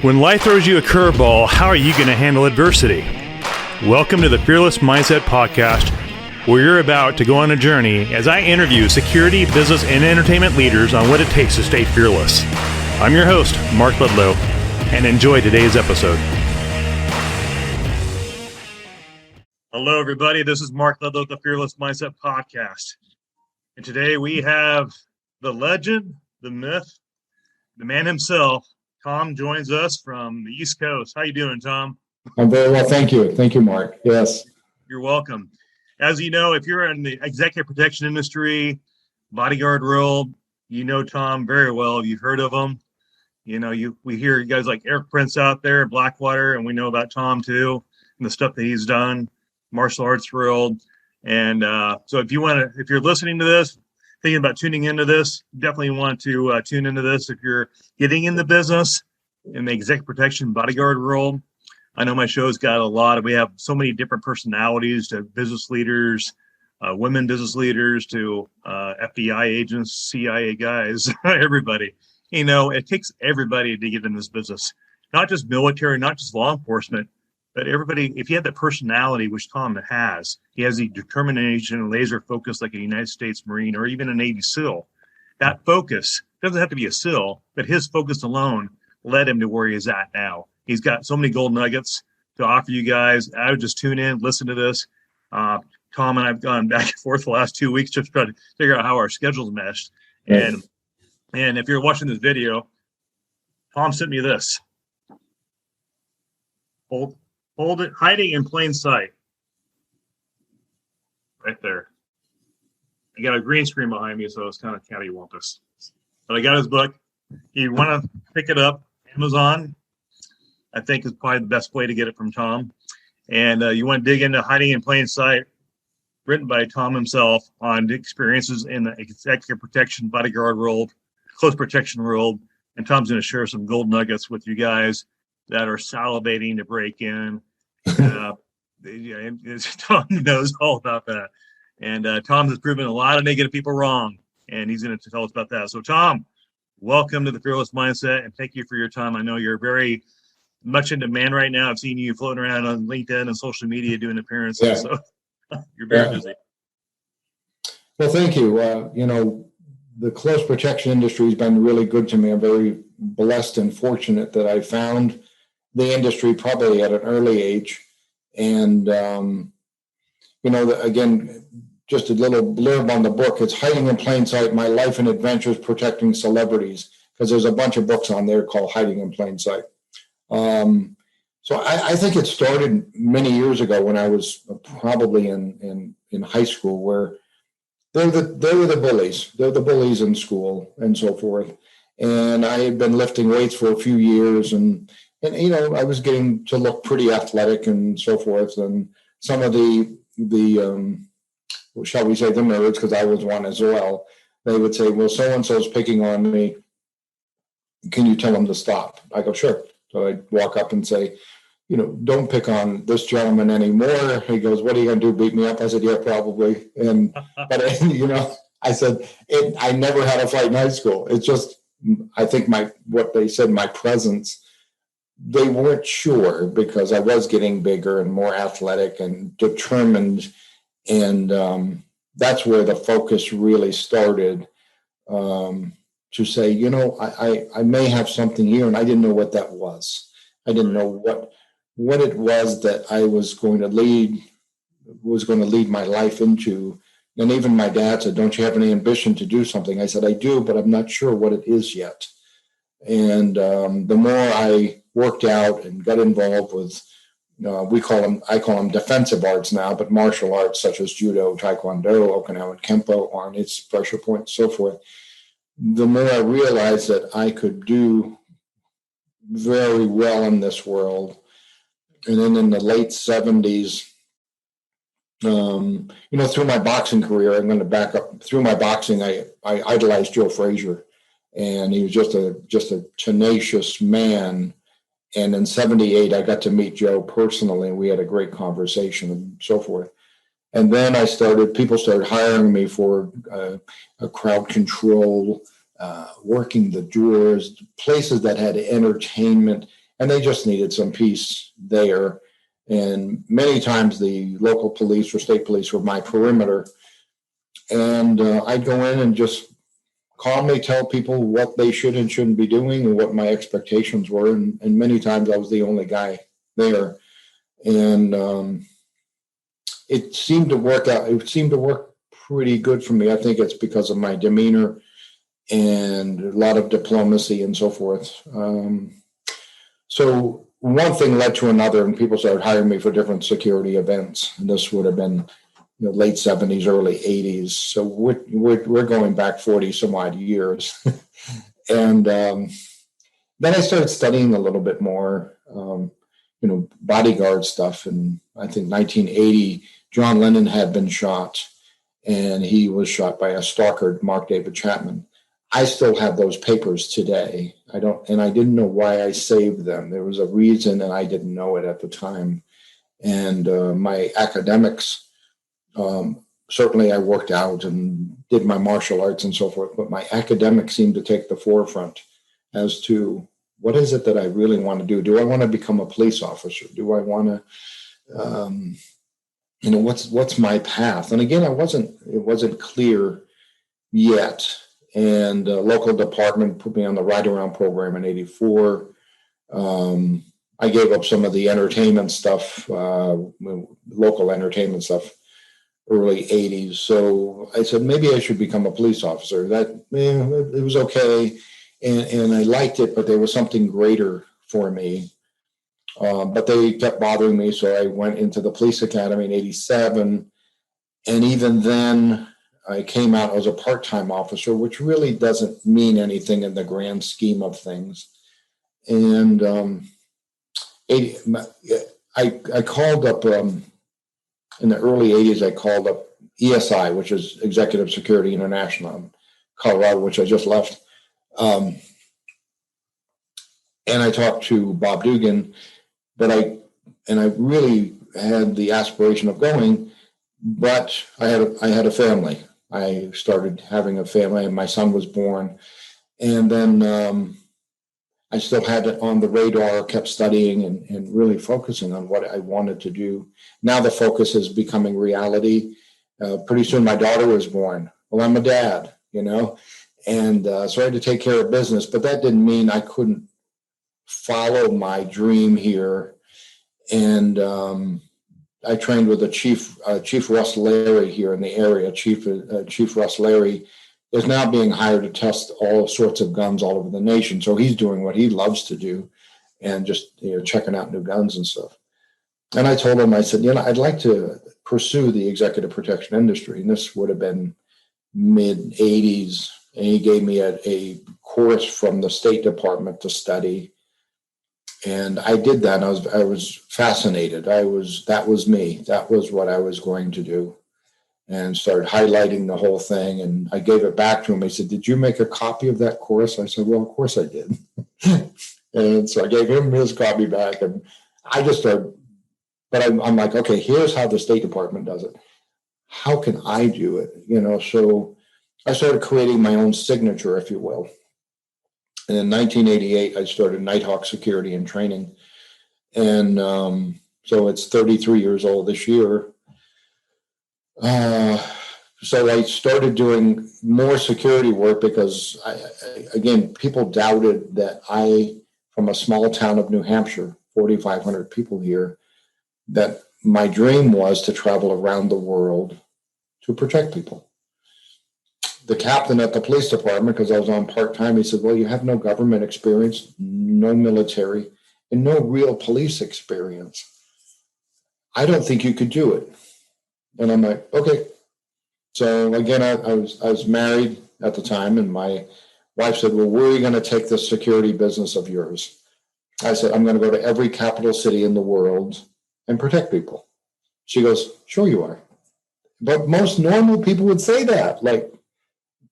When life throws you a curveball, how are you going to handle adversity? Welcome to the Fearless Mindset Podcast, where you're about to go on a journey as I interview security, business, and entertainment leaders on what it takes to stay fearless. I'm your host, Mark Ludlow, and enjoy today's episode. Hello, everybody. This is Mark Ludlow, the Fearless Mindset Podcast. And today we have the legend, the myth, the man himself. Tom joins us from the East Coast. How you doing, Tom? I'm very well, thank you. Thank you, Mark. Yes. You're welcome. As you know, if you're in the executive protection industry, bodyguard world, you know Tom very well. You've heard of him. You know, we hear guys like Eric Prince out there, Blackwater, and we know about Tom too, and the stuff that he's done, martial arts world. And so if you're listening to this, thinking about tuning into this, definitely want to tune into this. If you're getting in the business in the executive protection bodyguard world, I know my show's got we have so many different personalities, to business leaders, women business leaders, to FBI agents, CIA guys, everybody. You know, it takes everybody to get in this business, not just military, not just law enforcement, but everybody. If you have that personality, which Tom has, he has the determination and laser focus like a United States Marine or even a Navy SEAL. That focus doesn't have to be a SEAL, but his focus alone led him to where he is at now. He's got so many gold nuggets to offer you guys. I would just tune in, listen to this. Tom and I've gone back and forth the last 2 weeks just trying to figure out how our schedules meshed. Right. And if you're watching this video, Tom sent me this. Hold it, hiding in plain sight. Right there. I got a green screen behind me, so it's kind of cattywampus. But I got his book. You want to pick it up, Amazon, I think is probably the best way to get it from Tom. And you want to dig into Hiding in Plain Sight, written by Tom himself, on the experiences in the executive protection bodyguard world, close protection world. And Tom's going to share some gold nuggets with you guys that are salivating to break in. Tom knows all about that. And Tom has proven a lot of negative people wrong, and he's going to tell us about that. So, Tom, welcome to the Fearless Mindset, and thank you for your time. I know you're very much in demand right now. I've seen you floating around on LinkedIn and social media doing appearances, so you're very busy. Well, thank you. The close protection industry has been really good to me. I'm very blessed and fortunate that I found the industry probably at an early age. And, again, just a little blurb on the book. It's Hiding in Plain Sight, My Life and Adventures Protecting Celebrities, because there's a bunch of books on there called Hiding in Plain Sight. So I think it started many years ago when I was probably in high school, where they were the bullies. They're the bullies in school and so forth. And I had been lifting weights for a few years, and I was getting to look pretty athletic and so forth. And some of the shall we say, the nerds, because I was one as well, they would say, well, so-and-so's picking on me. Can you tell them to stop? I go, sure. So I'd walk up and say, don't pick on this gentleman anymore. He goes, what are you going to do, beat me up? I said, yeah, probably. But I said, I never had a fight in high school. It's just, I think what they said, my presence, they weren't sure, because I was getting bigger and more athletic and determined. And that's where the focus really started, to say, I may have something here, and I didn't know what that was. I didn't know what it was that I was going to lead my life into. And even my dad said, don't you have any ambition to do something? I said, I do, but I'm not sure what it is yet. And the more I worked out and got involved with, I call them defensive arts now, but martial arts such as judo, taekwondo, Okinawan kempo, arnis, pressure points, so forth, the more I realized that I could do very well in this world. And then in the late 70s, through my boxing career, I'm going to back up. Through my boxing, I idolized Joe Frazier, and he was just a tenacious man. And in 78, I got to meet Joe personally, and we had a great conversation and so forth. And then people started hiring me for a crowd control, working the doors, places that had entertainment. and they just needed some peace there. And many times the local police or state police were my perimeter. And I'd go in and just calmly tell people what they should and shouldn't be doing and what my expectations were. And many times I was the only guy there. And it seemed to work out. It seemed to work pretty good for me. I think it's because of my demeanor and a lot of diplomacy and so forth. So one thing led to another, and people started hiring me for different security events. And this would have been late 70s, early 80s. So we're going back 40 some odd years. And then I started studying a little bit more, bodyguard stuff. And I think 1980, John Lennon had been shot, and he was shot by a stalker, Mark David Chapman. I still have those papers today. I didn't know why I saved them. There was a reason, and I didn't know it at the time. And my academics, certainly I worked out and did my martial arts and so forth, but my academics seemed to take the forefront as to what is it that I really want to do? Do I want to become a police officer? Do I want to, what's my path? And again, it wasn't clear yet. And the local department put me on the Ride Around program in '84. I gave up some of the entertainment stuff, local entertainment stuff, early '80s. So I said, maybe I should become a police officer. It was okay. And I liked it, but there was something greater for me. But they kept bothering me. So I went into the police academy in '87. And even then, I came out as a part-time officer, which really doesn't mean anything in the grand scheme of things. And I called up, in the early 80s, I called up ESI, which is Executive Security International in Colorado, which I just left. And I talked to Bob Dugan, but I really had the aspiration of going, but I had a family. I started having a family, and my son was born. And then I still had it on the radar, kept studying and really focusing on what I wanted to do. Now the focus is becoming reality. Pretty soon my daughter was born. Well, I'm a dad, and so I had to take care of business, but that didn't mean I couldn't follow my dream here. And I trained with the Chief Russ Larry here in the area. Chief Russ Larry is now being hired to test all sorts of guns all over the nation. So he's doing what he loves to do, and just checking out new guns and stuff. And I told him, I said, I'd like to pursue the executive protection industry. And this would have been mid 80s. And he gave me a course from the State Department to study. And I did that. And I was fascinated. That was me. That was what I was going to do. And started highlighting the whole thing. And I gave it back to him. He said, "Did you make a copy of that course?" I said, "Well, of course I did." And so I gave him his copy back. And I just started, but I'm like, okay, here's how the State Department does it. How can I do it? So I started creating my own signature, if you will. And in 1988, I started Nighthawk Security and Training. And so it's 33 years old this year. So I started doing more security work because, again, people doubted that from a small town of New Hampshire, 4,500 people here, that my dream was to travel around the world to protect people. The captain at the police department, because I was on part-time, he said, "Well, you have no government experience, no military, and no real police experience. I don't think you could do it." And I'm like, okay. So again, I was married at the time, and my wife said, "Well, where are you going to take this security business of yours?" I said, "I'm going to go to every capital city in the world and protect people." She goes, "Sure you are." But most normal people would say that, like,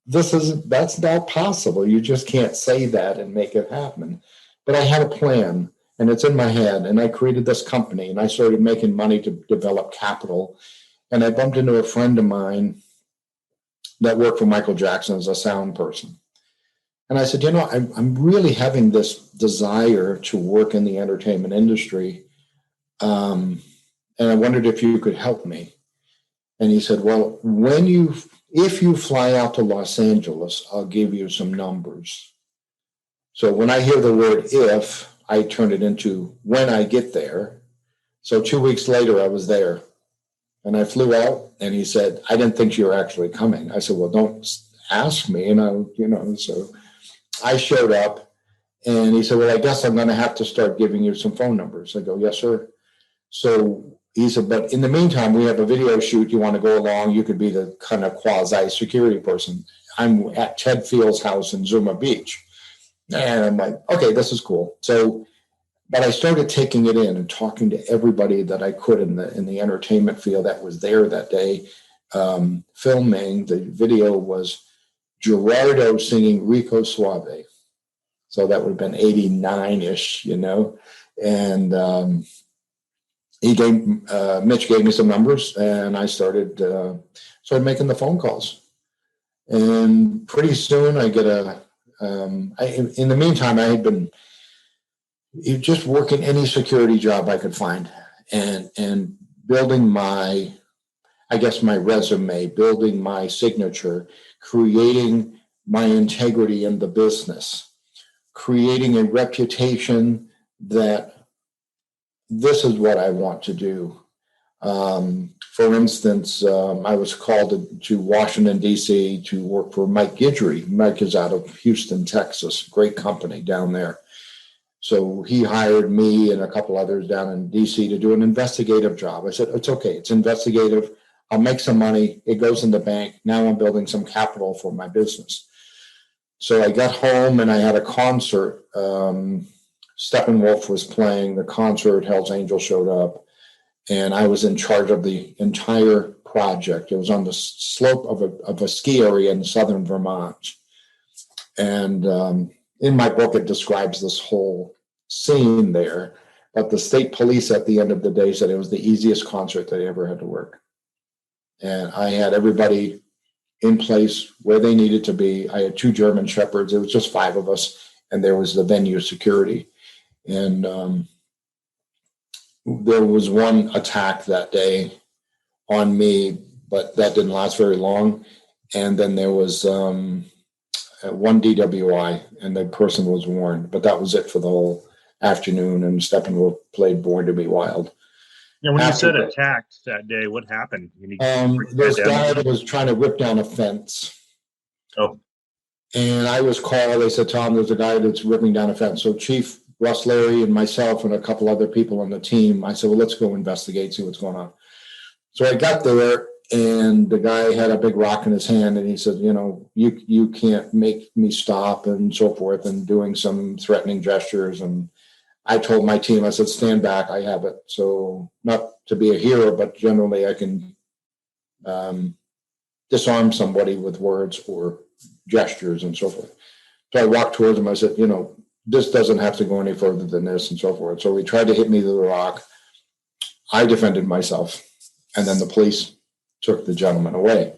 that's not possible. You just can't say that and make it happen. But I had a plan, and it's in my head, and I created this company, and I started making money to develop capital. And I bumped into a friend of mine that worked for Michael Jackson as a sound person. And I said, I'm really having this desire to work in the entertainment industry. And I wondered if you could help me. And he said, well, if you fly out to Los Angeles, I'll give you some numbers. So when I hear the word if, I turn it into when I get there. So 2 weeks later, I was there. And I flew out, and he said, I didn't think you were actually coming. I said, well, don't ask me. And so I showed up, and he said, well, I guess I'm going to have to start giving you some phone numbers. I go, yes, sir. So he said, but in the meantime, we have a video shoot. You want to go along? You could be the kind of quasi security person. I'm at Ted Field's house in Zuma Beach. And I'm like, okay, this is cool. So, but I started taking it in and talking to everybody that I could in the entertainment field that was there that day, filming. The video was Gerardo singing Rico Suave. So that would have been 89-ish, and Mitch gave me some numbers, and I started making the phone calls. And pretty soon I get in the meantime, I had been just working any security job I could find and building my resume, building my signature, creating my integrity in the business, creating a reputation that this is what I want to do. For instance, I was called to Washington, D.C. to work for Mike Guidry. Mike is out of Houston, Texas, great company down there. So he hired me and a couple others down in D.C. to do an investigative job. I said, it's okay, it's investigative. I'll make some money. It goes in the bank. Now I'm building some capital for my business. So I got home and I had a concert. Steppenwolf was playing the concert. Hell's Angel showed up. And I was in charge of the entire project. It was on the slope of a ski area in southern Vermont. And in my book, it describes this whole scene there. But the state police at the end of the day said it was the easiest concert they ever had to work. And I had everybody in place where they needed to be. I had 2 German shepherds. It was just 5 of us. And there was the venue security. And there was one attack that day on me, but that didn't last very long. And then there was one DWI, and the person was warned. But that was it for the whole afternoon. And Steppenwolf played Born to Be Wild. Yeah, when you said attacked that day, what happened? This guy was trying to rip down a fence. Oh. And I was called. They said, Tom, there's a guy that's ripping down a fence. So Chief Russ Larry and myself and a couple other people on the team, I said, well, let's go investigate, see what's going on. So I got there, and the guy had a big rock in his hand, and he said, you can't make me stop, and so forth, and doing some threatening gestures. And I told my team, I said, stand back, I have it. So not to be a hero, but generally I can disarm somebody with words or gestures and so forth. So I walked towards him. I said, this doesn't have to go any further than this and so forth. So he tried to hit me with the rock. I defended myself. And then the police took the gentleman away.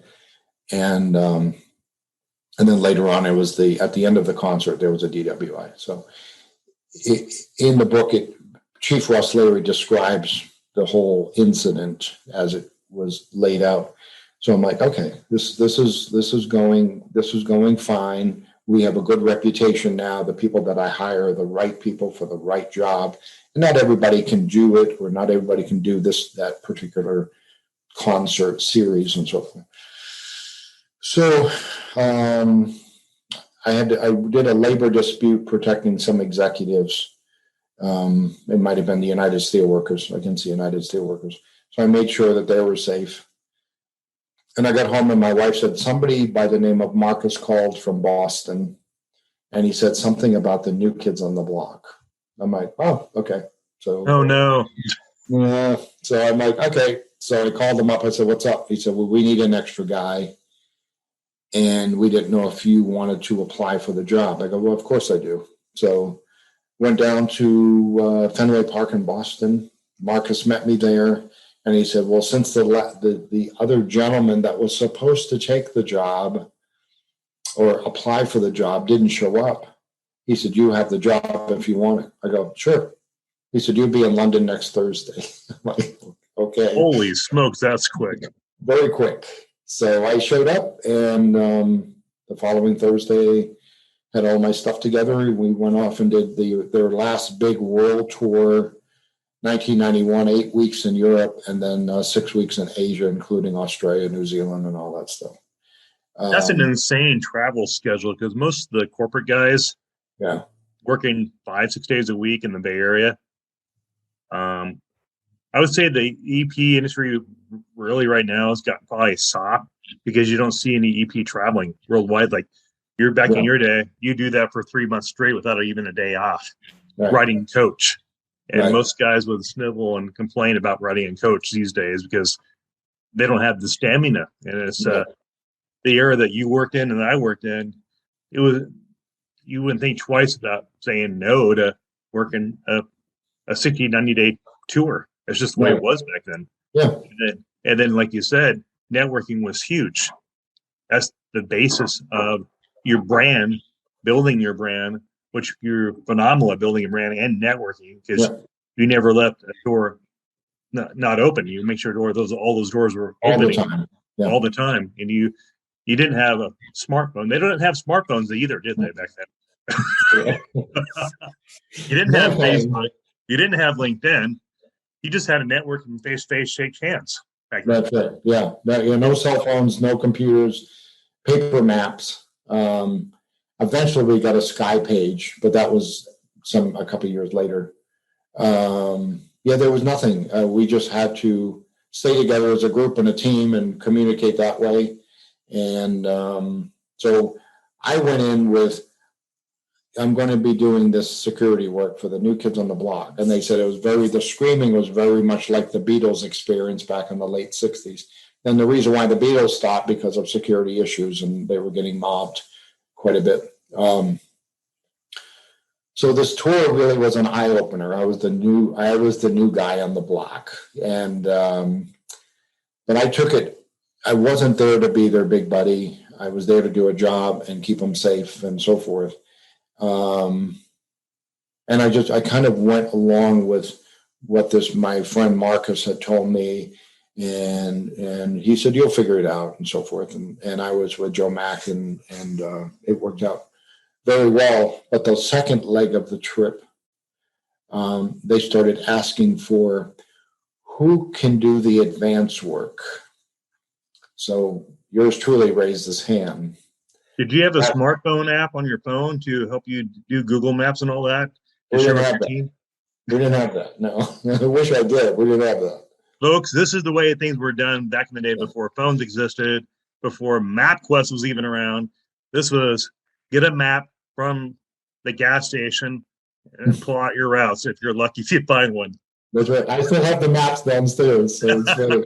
And then later on, it was at the end of the concert, there was a DWI. So in the book, Chief Russ Larry describes the whole incident as it was laid out. So I'm like, okay, this is going fine. We have a good reputation now. The people that I hire are the right people for the right job. And not everybody can do it, or not everybody can do that particular concert series and so forth. So I did a labor dispute protecting some executives. It might have been the United Steelworkers, against the United Steelworkers. So I made sure that they were safe. And I got home and my wife said, somebody by the name of Marcus called from Boston, and he said something about the New Kids on the Block. I'm like, oh, okay. So, oh no. So I'm like, okay. So I called him up. I said, what's up? He said, well, we need an extra guy. And we didn't know if you wanted to apply for the job. I go, well, of course I do. So went down to Fenway Park in Boston. Marcus met me there. And he said, well, since the other gentleman that was supposed to take the job or apply for the job, didn't show up. He said, you have the job if you want it. I go, sure. He said, you'll be in London next Thursday. I'm like, okay. Holy smokes, that's quick. Very quick. So I showed up, and the following Thursday, had all my stuff together. We went off and did their last big world tour, 1991, 8 weeks in Europe, and then 6 weeks in Asia, including Australia, New Zealand, and all that stuff. That's an insane travel schedule, because most of the corporate guys, working 5-6 days a week in the Bay Area. I would say the EP industry really right now has got probably soft, because you don't see any EP traveling worldwide. Like, you're back in your day, you do that for 3 months straight without even a day off, riding coach. And most guys would snivel and complain about riding in coach these days because they don't have the stamina. And it's the era that you worked in and I worked in, it was, you wouldn't think twice about saying no to working a 60, 90-day tour. It's just the way it was back then. Yeah. And then, like you said, networking was huge. That's the basis of your brand, building your brand, which you're phenomenal at building a brand and networking, because you never left a door not open. You make sure all those doors were opening all the time. And you didn't have a smartphone. They don't have smartphones either, did they, back then? You didn't have Facebook. You didn't have LinkedIn. You just had a network and face-to-face shake hands back then. That's right. Yeah. No cell phones, no computers, paper maps. Eventually we got a Sky page, but that was a couple of years later. There was nothing. We just had to stay together as a group and a team and communicate that way. And so I went in with, I'm going to be doing this security work for the New Kids on the Block. And they said the screaming was very much like the Beatles experience back in the late 60s. And the reason why the Beatles stopped, because of security issues, and they were getting mobbed quite a bit. So this tour really was an eye opener. I was the new guy on the block, and but I took it. I wasn't there to be their big buddy. I was there to do a job and keep them safe and so forth. And I kind of went along with what my friend Marcus had told me. And he said, you'll figure it out and so forth. And I was with Joe Mack, and it worked out very well. But the second leg of the trip, they started asking for who can do the advanced work. So yours truly raised his hand. Did you have a smartphone app on your phone to help you do Google Maps and all that? We didn't have that. We didn't have that. No, I wish I did. We didn't have that. Folks, this is the way things were done back in the day, before phones existed, before MapQuest was even around. This was get a map from the gas station and pull out your routes if you're lucky if you find one. That's right. I still have the maps downstairs. So it's funny.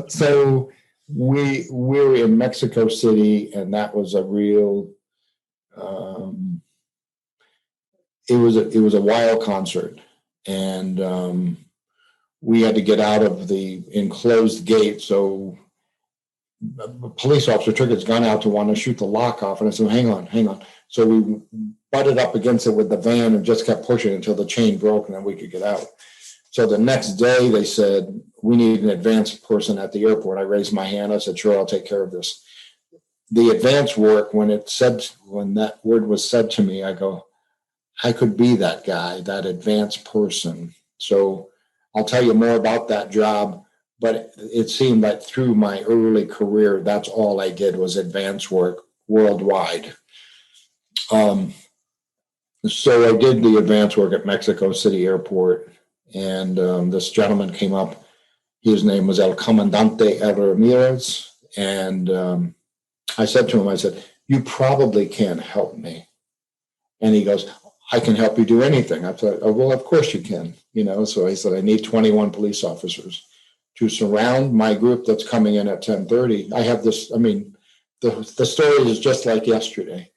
So we were in Mexico City, and that was a real it was a wild concert. And we had to get out of the enclosed gate. So a police officer took his gun out to want to shoot the lock off. And I said, hang on. So we butted up against it with the van and just kept pushing until the chain broke, and then we could get out. So the next day they said, we need an advanced person at the airport. I raised my hand. I said, sure, I'll take care of this. The advanced work, when that word was said to me, I go, I could be that guy, that advanced person. So I'll tell you more about that job, but it seemed like through my early career, that's all I did was advanced work worldwide. So I did the advanced work at Mexico City Airport, and this gentleman came up. His name was El Comandante El Ramirez, and I said to him, you probably can't help me. And he goes, I can help you do anything. I thought, oh, well, of course you can. So I said, I need 21 police officers to surround my group that's coming in at 10:30. I have this, the story is just like yesterday.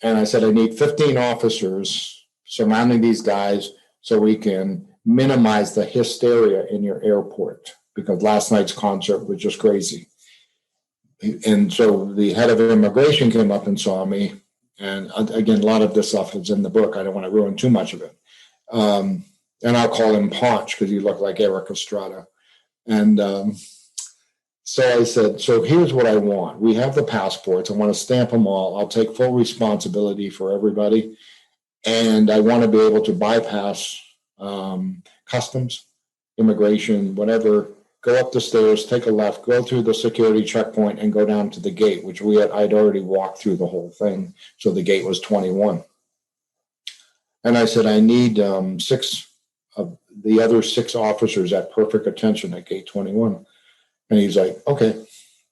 And I said, I need 15 officers surrounding these guys so we can minimize the hysteria in your airport, because last night's concert was just crazy. and so the head of immigration came up and saw me. And again, a lot of this stuff is in the book. I don't want to ruin too much of it. And I'll call him Paunch because he looked like Eric Estrada. And so I said, so here's what I want. We have the passports. I want to stamp them all. I'll take full responsibility for everybody. And I want to be able to bypass customs, immigration, whatever, go up the stairs, take a left, go through the security checkpoint, and go down to the gate, which I'd already walked through the whole thing. So the gate was 21. And I said, I need 6 of the other 6 officers at perfect attention at gate 21. And he's like, okay,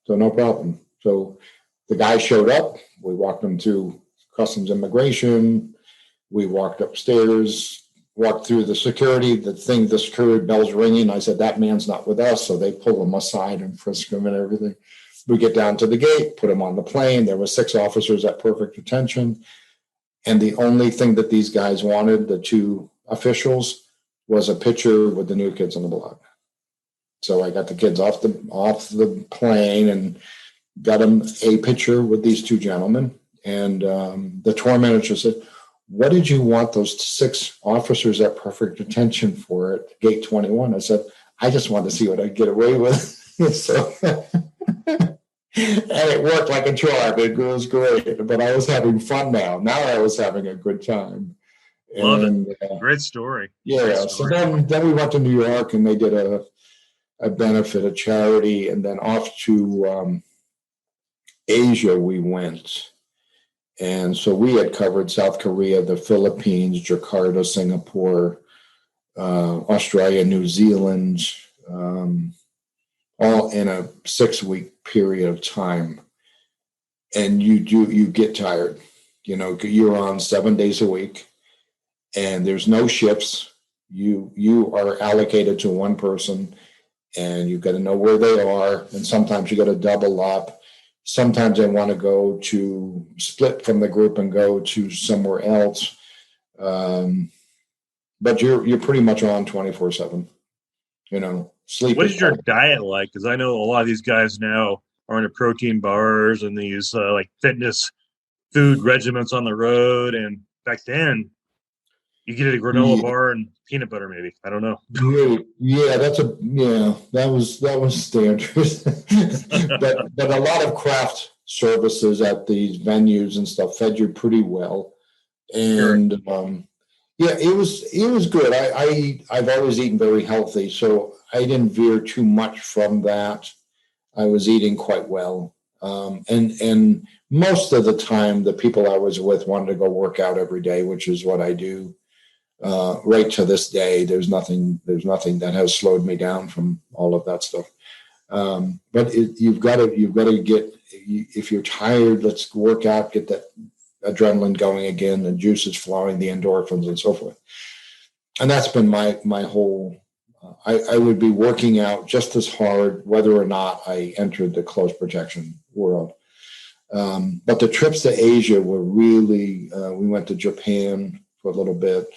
so no problem. So the guy showed up. We walked him through customs immigration. We walked upstairs, walked through the security, the security bell's ringing. I said, that man's not with us. So they pull him aside and frisk him and everything. We get down to the gate, put him on the plane. There were 6 officers at perfect attention. And the only thing that these guys wanted, the 2 officials, was a picture with the new kids on the block. So I got the kids off the plane and got them a picture with these 2 gentlemen. And the tour manager said, what did you want those 6 officers at perfect attention for at gate 21? I said, I just wanted to see what I'd get away with. So, and it worked like a charm. It was great. But I was having fun now. Now I was having a good time. Love it. Great story. Yeah. Great story. So then we went to New York and they did a benefit, a charity, and then off to Asia we went. And so we had covered South Korea, the Philippines, Jakarta, Singapore, Australia, New Zealand, all in a 6-week period of time. And you get tired. You're on 7 days a week and there's no shifts. You are allocated to one person and you've got to know where they are. And sometimes you got to double up. Sometimes I want to go to split from the group and go to somewhere else. But you're pretty much on 24/7, sleep. What is your diet like? Because I know a lot of these guys now are into protein bars and they use like fitness food regimens on the road. And back then you get a granola bar and peanut butter, maybe. I don't know. Yeah, that was standard. but a lot of craft services at these venues and stuff fed you pretty well. And sure. It was good. I've always eaten very healthy, so I didn't veer too much from that. I was eating quite well. And most of the time the people I was with wanted to go work out every day, which is what I do. Right to this day, there's nothing that has slowed me down from all of that stuff. But you've got to get, if you're tired, let's work out, get that adrenaline going again, the juices flowing, the endorphins and so forth. And that's been my whole, I would be working out just as hard, whether or not I entered the close protection world. But the trips to Asia were really, we went to Japan for a little bit.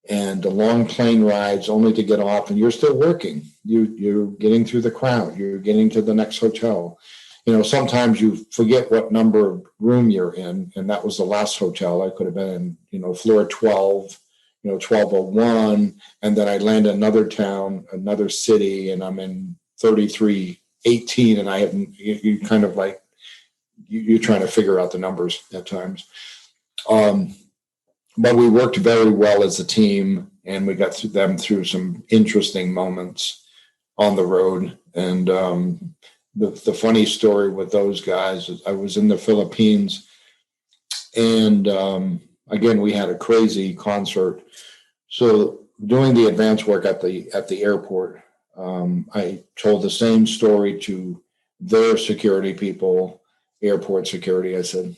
And the long plane rides only to get off and you're still working. You're getting through the crowd. You're getting to the next hotel. Sometimes you forget what number of room you're in. And that was the last hotel. I could have been in, floor 12, 1201. And then I land in another town, another city, and I'm in 3318. And I haven't, you kind of like, you're trying to figure out the numbers at times. But we worked very well as a team, and we got them through some interesting moments on the road. And the funny story with those guys is I was in the Philippines, and again, we had a crazy concert. So doing the advance work at the airport, I told the same story to their security people, airport security. I said,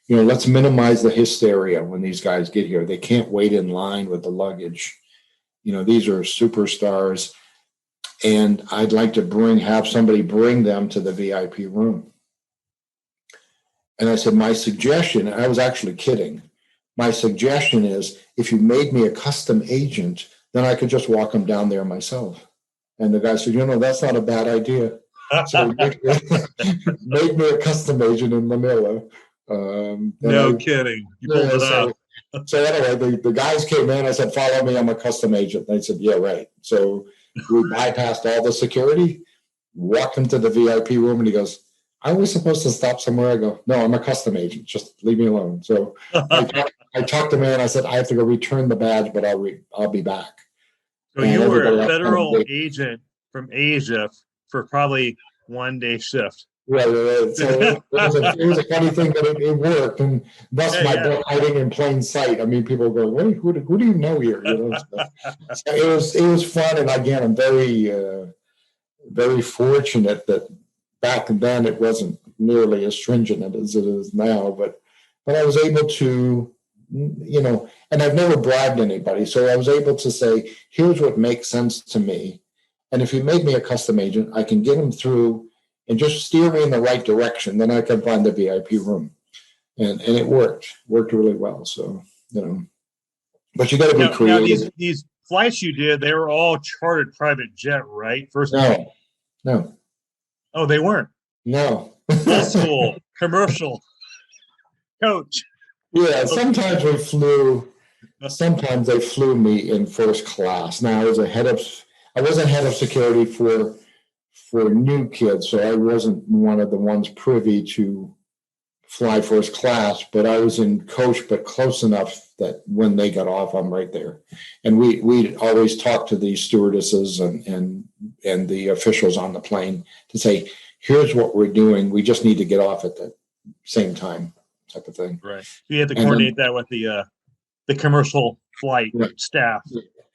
let's minimize the hysteria when these guys get here. They can't wait in line with the luggage. These are superstars. And I'd like to have somebody bring them to the VIP room. And I said, my suggestion, and I was actually kidding, my suggestion is if you made me a custom agent, then I could just walk them down there myself. And the guy said, that's not a bad idea. So he made me a custom agent in Manila. No kidding. You pulled it so, off. So anyway, the guys came in. I said, "Follow me. I'm a custom agent." They said, "Yeah, right." So we bypassed all the security, walked him to the VIP room, and he goes, "Are we supposed to stop somewhere?" I go, "No, I'm a custom agent. Just leave me alone." So I talked him in. I said, "I have to go return the badge, but I'll be back." So you were a federal agent from Asia for probably 1 day shift. Right. So it was a funny thing that it worked, and thus my book, Hiding in Plain Sight. I mean, people go, "Wait, who do you know here?" So it was fun, and again, I'm very fortunate that back then it wasn't nearly as stringent as it is now, but I was able to, and I've never bribed anybody, so I was able to say, "Here's what makes sense to me, and if you make me a custom agent, I can get them through." And just steer me in the right direction, then I can find the VIP room. And it worked really well. So, but you got to be creative. Now these flights you did, they were all chartered private jet, right? No. Oh, they weren't? No. Old school, commercial, coach. Yeah, sometimes they flew me in first class. Now I wasn't head of security for new kids, so I wasn't one of the ones privy to fly first class, but I was in coach, but close enough that when they got off, I'm right there. And we always talk to the stewardesses and the officials on the plane to say, "Here's what we're doing. We just need to get off at the same time," type of thing. Right. You had to coordinate that with the commercial flight staff.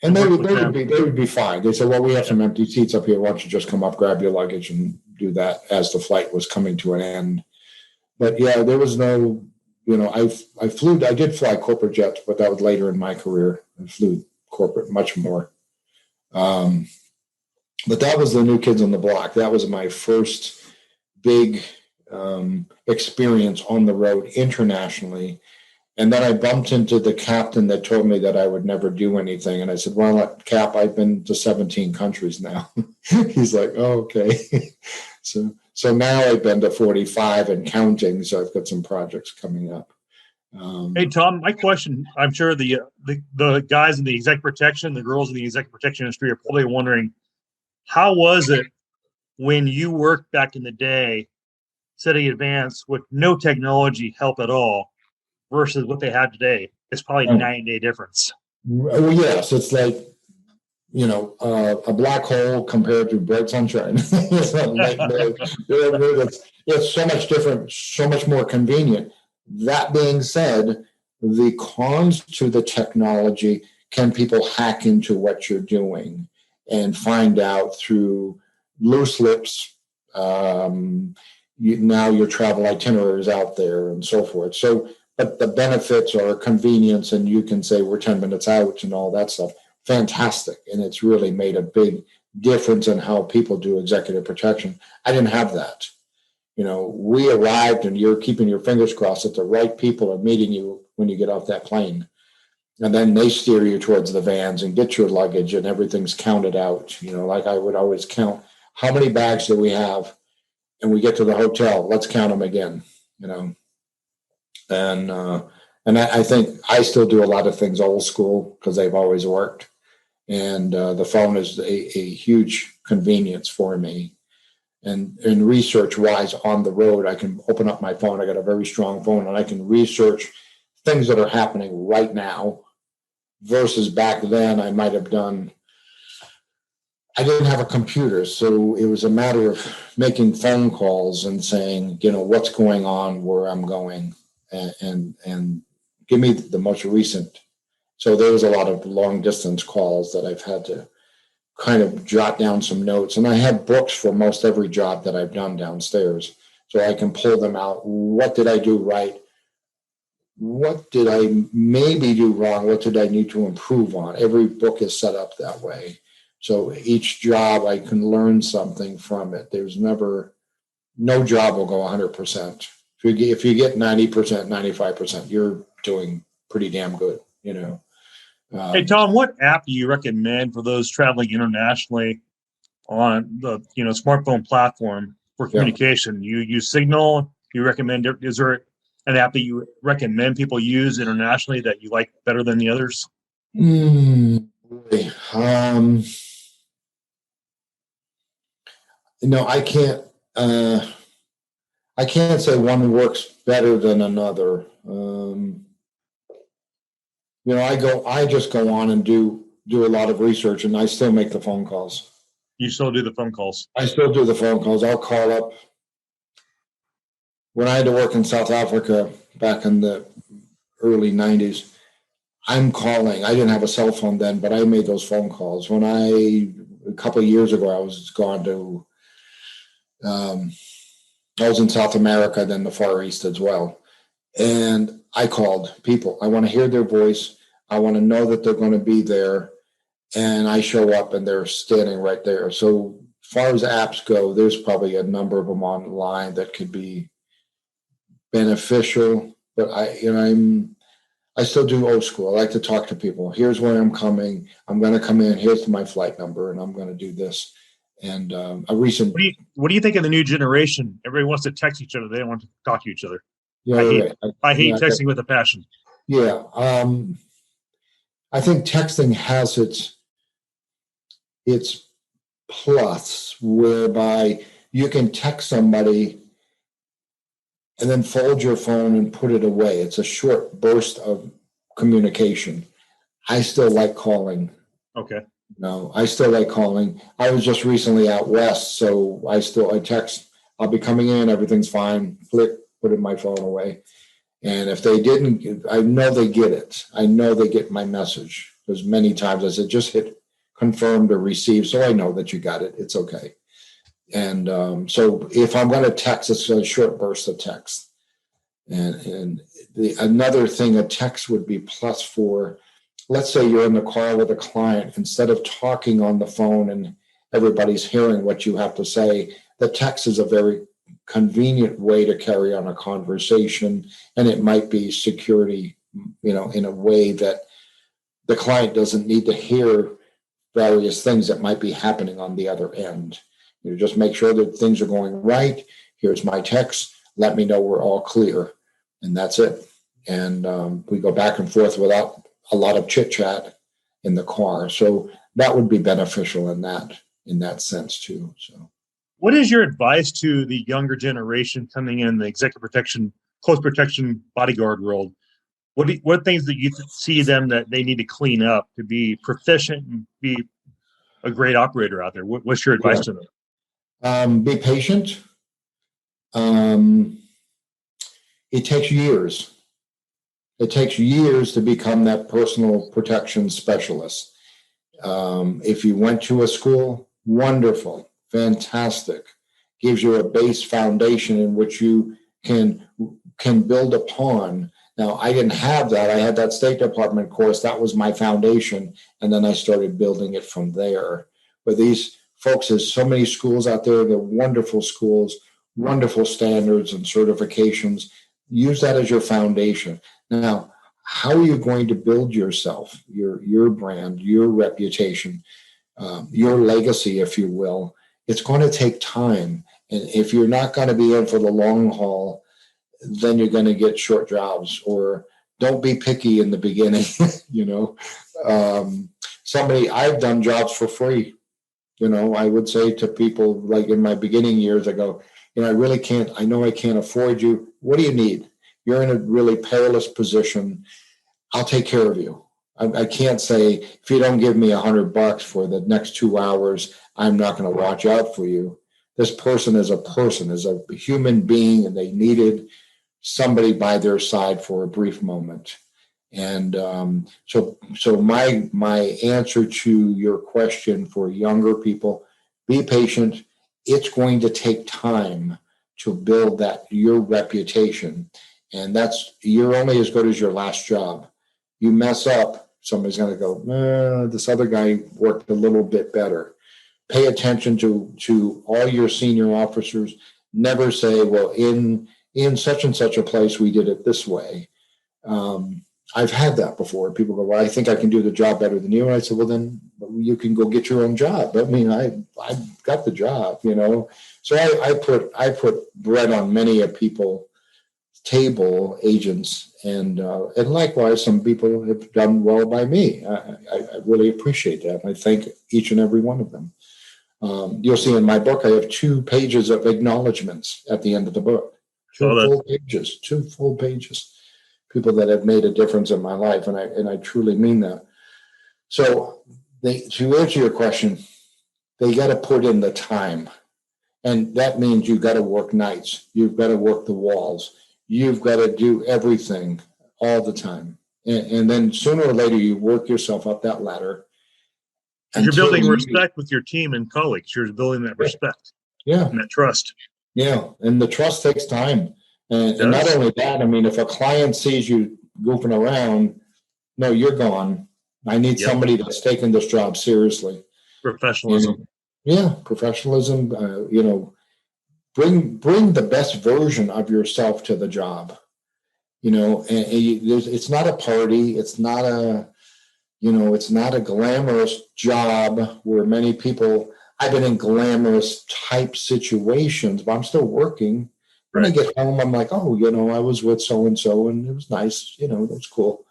And they would be fine. They said, "Well, we have some empty seats up here. Why don't you just come up, grab your luggage, and do that," as the flight was coming to an end. But yeah, there was no, I did fly corporate jets, but that was later in my career. I flew corporate much more. But that was the New Kids on the Block. That was my first big experience on the road internationally. And then I bumped into the captain that told me that I would never do anything. And I said, "Well, Cap, I've been to 17 countries now." He's like, "Oh, okay." So now I've been to 45 and counting. So I've got some projects coming up. Hey, Tom, my question, I'm sure the guys in the executive protection, the girls in the executive protection industry are probably wondering, how was it when you worked back in the day, setting advance with no technology help at all, versus what they have today? It's probably 9-day difference. Well, yes, it's like, a black hole compared to bright sunshine. It's so much different, so much more convenient. That being said, the cons to the technology, can people hack into what you're doing and find out through loose lips? Now your travel itinerary is out there and so forth. So, but the benefits are convenience, and you can say we're 10 minutes out and all that stuff. Fantastic. And it's really made a big difference in how people do executive protection. I didn't have that. We arrived and you're keeping your fingers crossed that the right people are meeting you when you get off that plane. And then they steer you towards the vans and get your luggage, and everything's counted out. Like I would always count, how many bags do we have? And we get to the hotel, let's count them again, And I think I still do a lot of things old school because they've always worked. And the phone is a huge convenience for me. And research-wise, on the road, I can open up my phone. I got a very strong phone, and I can research things that are happening right now versus back then I might have done. I didn't have a computer, so it was a matter of making phone calls and saying, what's going on, where I'm going, and give me the most recent. So there was a lot of long distance calls that I've had to kind of jot down some notes. And I have books for most every job that I've done downstairs, so I can pull them out. What did I do right? What did I maybe do wrong? What did I need to improve on? Every book is set up that way. So each job I can learn something from it. There's no job will go 100%. If you get 90%, 95%, you're doing pretty damn good, Hey, Tom, what app do you recommend for those traveling internationally on the smartphone platform for communication? You use Signal. You recommend? Is there an app that you recommend people use internationally that you like better than the others? Boy. I can't. I can't say one works better than another. I just go on and do a lot of research, and I still make the phone calls. You still do the phone calls? I still do the phone calls. I'll call up. When I had to work in South Africa back in the early 90s, I'm calling. I didn't have a cell phone then, but I made those phone calls. A couple of years ago, I was gone to, I was in South America, then the Far East as well. And I called people. I want to hear their voice. I want to know that they're going to be there. And I show up and they're standing right there. So far as apps go, there's probably a number of them online that could be beneficial. But I still do old school. I like to talk to people. Here's where I'm coming. I'm going to come in. Here's my flight number, and I'm going to do this. And a recent. What do you think of the new generation? Everybody wants to text each other. They don't want to talk to each other. Yeah, I hate texting with a passion. Yeah. I think texting has its plus, whereby you can text somebody and then fold your phone and put it away. It's a short burst of communication. I still like calling. Okay. No, I still like calling. I was just recently out west, so I text. I'll be coming in. Everything's fine. Click, put my phone away. And if they didn't, I know they get it. I know they get my message, because many times I said, just hit confirmed or received, so I know that you got it. It's okay. And so if I'm going to text, it's a short burst of text. And another thing a text would be plus for, let's say you're in the car with a client, instead of talking on the phone and everybody's hearing what you have to say, the text is a very convenient way to carry on a conversation. And it might be security, in a way that the client doesn't need to hear various things that might be happening on the other end. Just make sure that things are going right. Here's my text. Let me know we're all clear. And that's it. And we go back and forth without a lot of chit chat in the car. So that would be beneficial in that sense too. So, what is your advice to the younger generation coming in the executive protection, close protection bodyguard world? What things that you see them that they need to clean up to be proficient and be a great operator out there? What's your advice to them? Be patient. It takes years. It takes years to become that personal protection specialist. If you went to a school, wonderful, fantastic. Gives you a base foundation in which you can build upon. Now, I didn't have that. I had that State Department course. That was my foundation. And then I started building it from there. But these folks, there's so many schools out there. They're wonderful schools, wonderful standards and certifications. Use that as your foundation. Now, how are you going to build yourself, your brand, your reputation, your legacy, if you will? It's going to take time. And if you're not going to be in for the long haul, then you're going to get short jobs. Or don't be picky in the beginning. I've done jobs for free. I would say to people, like in my beginning years, I go, I know I can't afford you. What do you need? You're in a really perilous position. I'll take care of you. I can't say, if you don't give me $100 for the next 2 hours, I'm not going to watch out for you. This person is a human being, and they needed somebody by their side for a brief moment. And so my answer to your question for younger people, be patient. It's going to take time to build your reputation. And you're only as good as your last job. You mess up, somebody's going to go, this other guy worked a little bit better. Pay attention to all your senior officers. Never say, well, in such and such a place, we did it this way. I've had that before. People go, well, I think I can do the job better than you. And I said, well, then you can go get your own job. I mean, I got the job, you know. So I put bread on many a people's table, agents, and likewise, some people have done well by me. I really appreciate that. I thank each and every one of them. You'll see in my book, I have 2 pages of acknowledgments at the end of the book. 2 full pages. People that have made a difference in my life, and I truly mean that. So, to answer your question, they got to put in the time, and that means you've got to work nights. You've got to work the walls. You've got to do everything all the time, and then sooner or later you work yourself up that ladder. You're building respect with your team and colleagues. You're building that respect, and that trust. Yeah, and the trust takes time. And not only that, I mean, if a client sees you goofing around, no, you're gone. I need somebody that's taking this job seriously. Professionalism. Professionalism. You know, bring the best version of yourself to the job. You know, and it's not a party. It's not a, you know, it's not a glamorous job where many people. I've been in glamorous type situations, but I'm still working. When I get home, I'm like, oh, you know, I was with so-and-so and it was nice. You know, that's cool.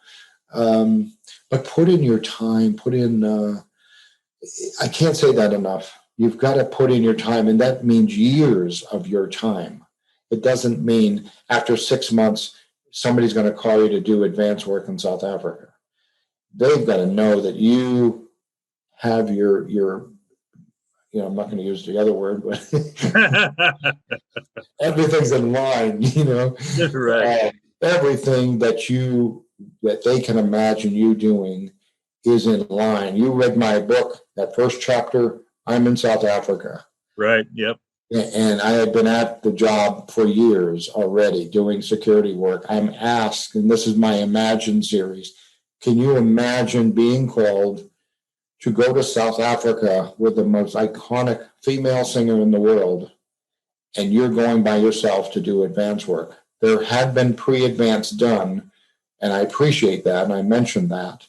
But put in your time, I can't say that enough. You've got to put in your time, and that means years of your time. It doesn't mean after 6 months, somebody's going to call you to do advanced work in South Africa. They've got to know that you have your you know, I'm not going to use the other word, but everything's in line, you know. Right. Everything that they can imagine you doing is in line. You read my book, that first chapter, I'm in South Africa. Right, yep. And I had been at the job for years already doing security work. I'm asked, and this is my Imagine series, can you imagine being called to go to South Africa with the most iconic female singer in the world, and you're going by yourself to do advanced work? There had been pre-advanced done, and I appreciate that, and I mentioned that.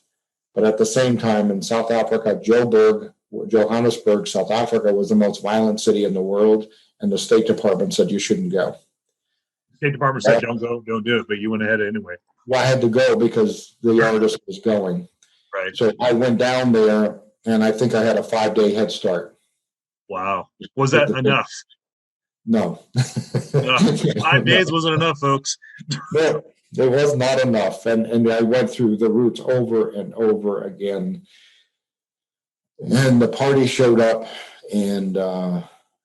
But at the same time, in South Africa, Johannesburg, South Africa was the most violent city in the world, and the State Department said you shouldn't go. The State Department said don't go, don't do it, but you went ahead anyway. Well, I had to go because the artist was going. Right. So I went down there, and I think I had a 5-day head start. Wow. Was that enough? No. 5 days wasn't enough, folks. No, it was not enough. And I went through the routes over and over again. And the party showed up, and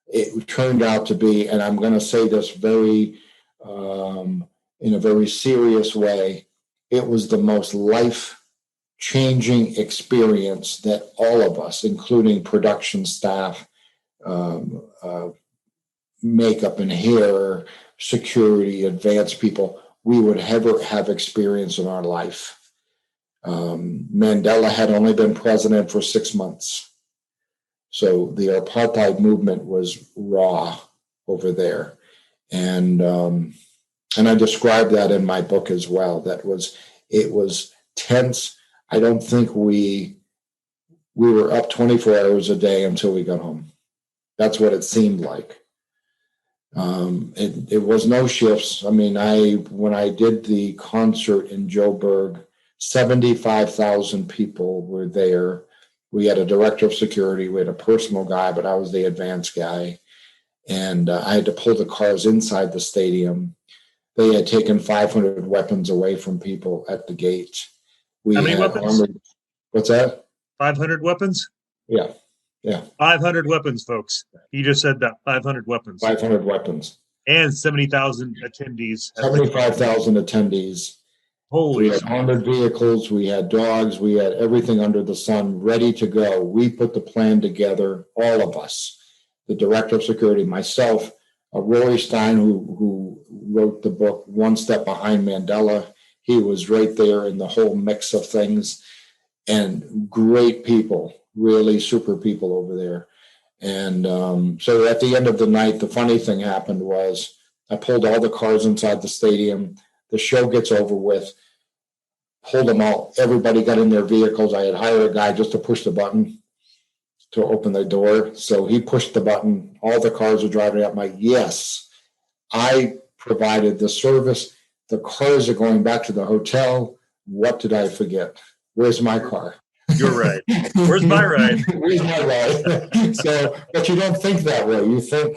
it turned out to be, and I'm going to say this in a very serious way, it was the most life-changing experience that all of us, including production staff, makeup and hair, security, advanced people, we would ever have experienced in our life. Mandela had only been president for 6 months. So the apartheid movement was raw over there. And I described that in my book as well. It was tense. I don't think we were up 24 hours a day until we got home. That's what it seemed like. It was no shifts. I mean, when I did the concert in Joburg, 75,000 people were there. We had a director of security. We had a personal guy, but I was the advanced guy. And I had to pull the cars inside the stadium. They had taken 500 weapons away from people at the gate. How many weapons? What's that? 500 weapons? Yeah. 500 weapons, folks. He just said that. 500 weapons. 500 weapons. And 70,000 attendees. 75,000 attendees. Holy. We had armored vehicles. We had dogs. We had everything under the sun ready to go. We put the plan together, all of us. The director of security, myself, Rory Stein, who wrote the book One Step Behind Mandela. He was right there in the whole mix of things. And great people, really super people over there. And so at the end of the night, the funny thing happened was I pulled all the cars inside the stadium. The show gets over with, pulled them out. Everybody got in their vehicles. I had hired a guy just to push the button. to open the door. So he pushed the button. All the cars were driving up. I'm like, yes, I provided the service. The cars are going back to the hotel. What did I forget? Where's my car? You're right. Where's my ride? Where's my ride? So, but you don't think that way. You think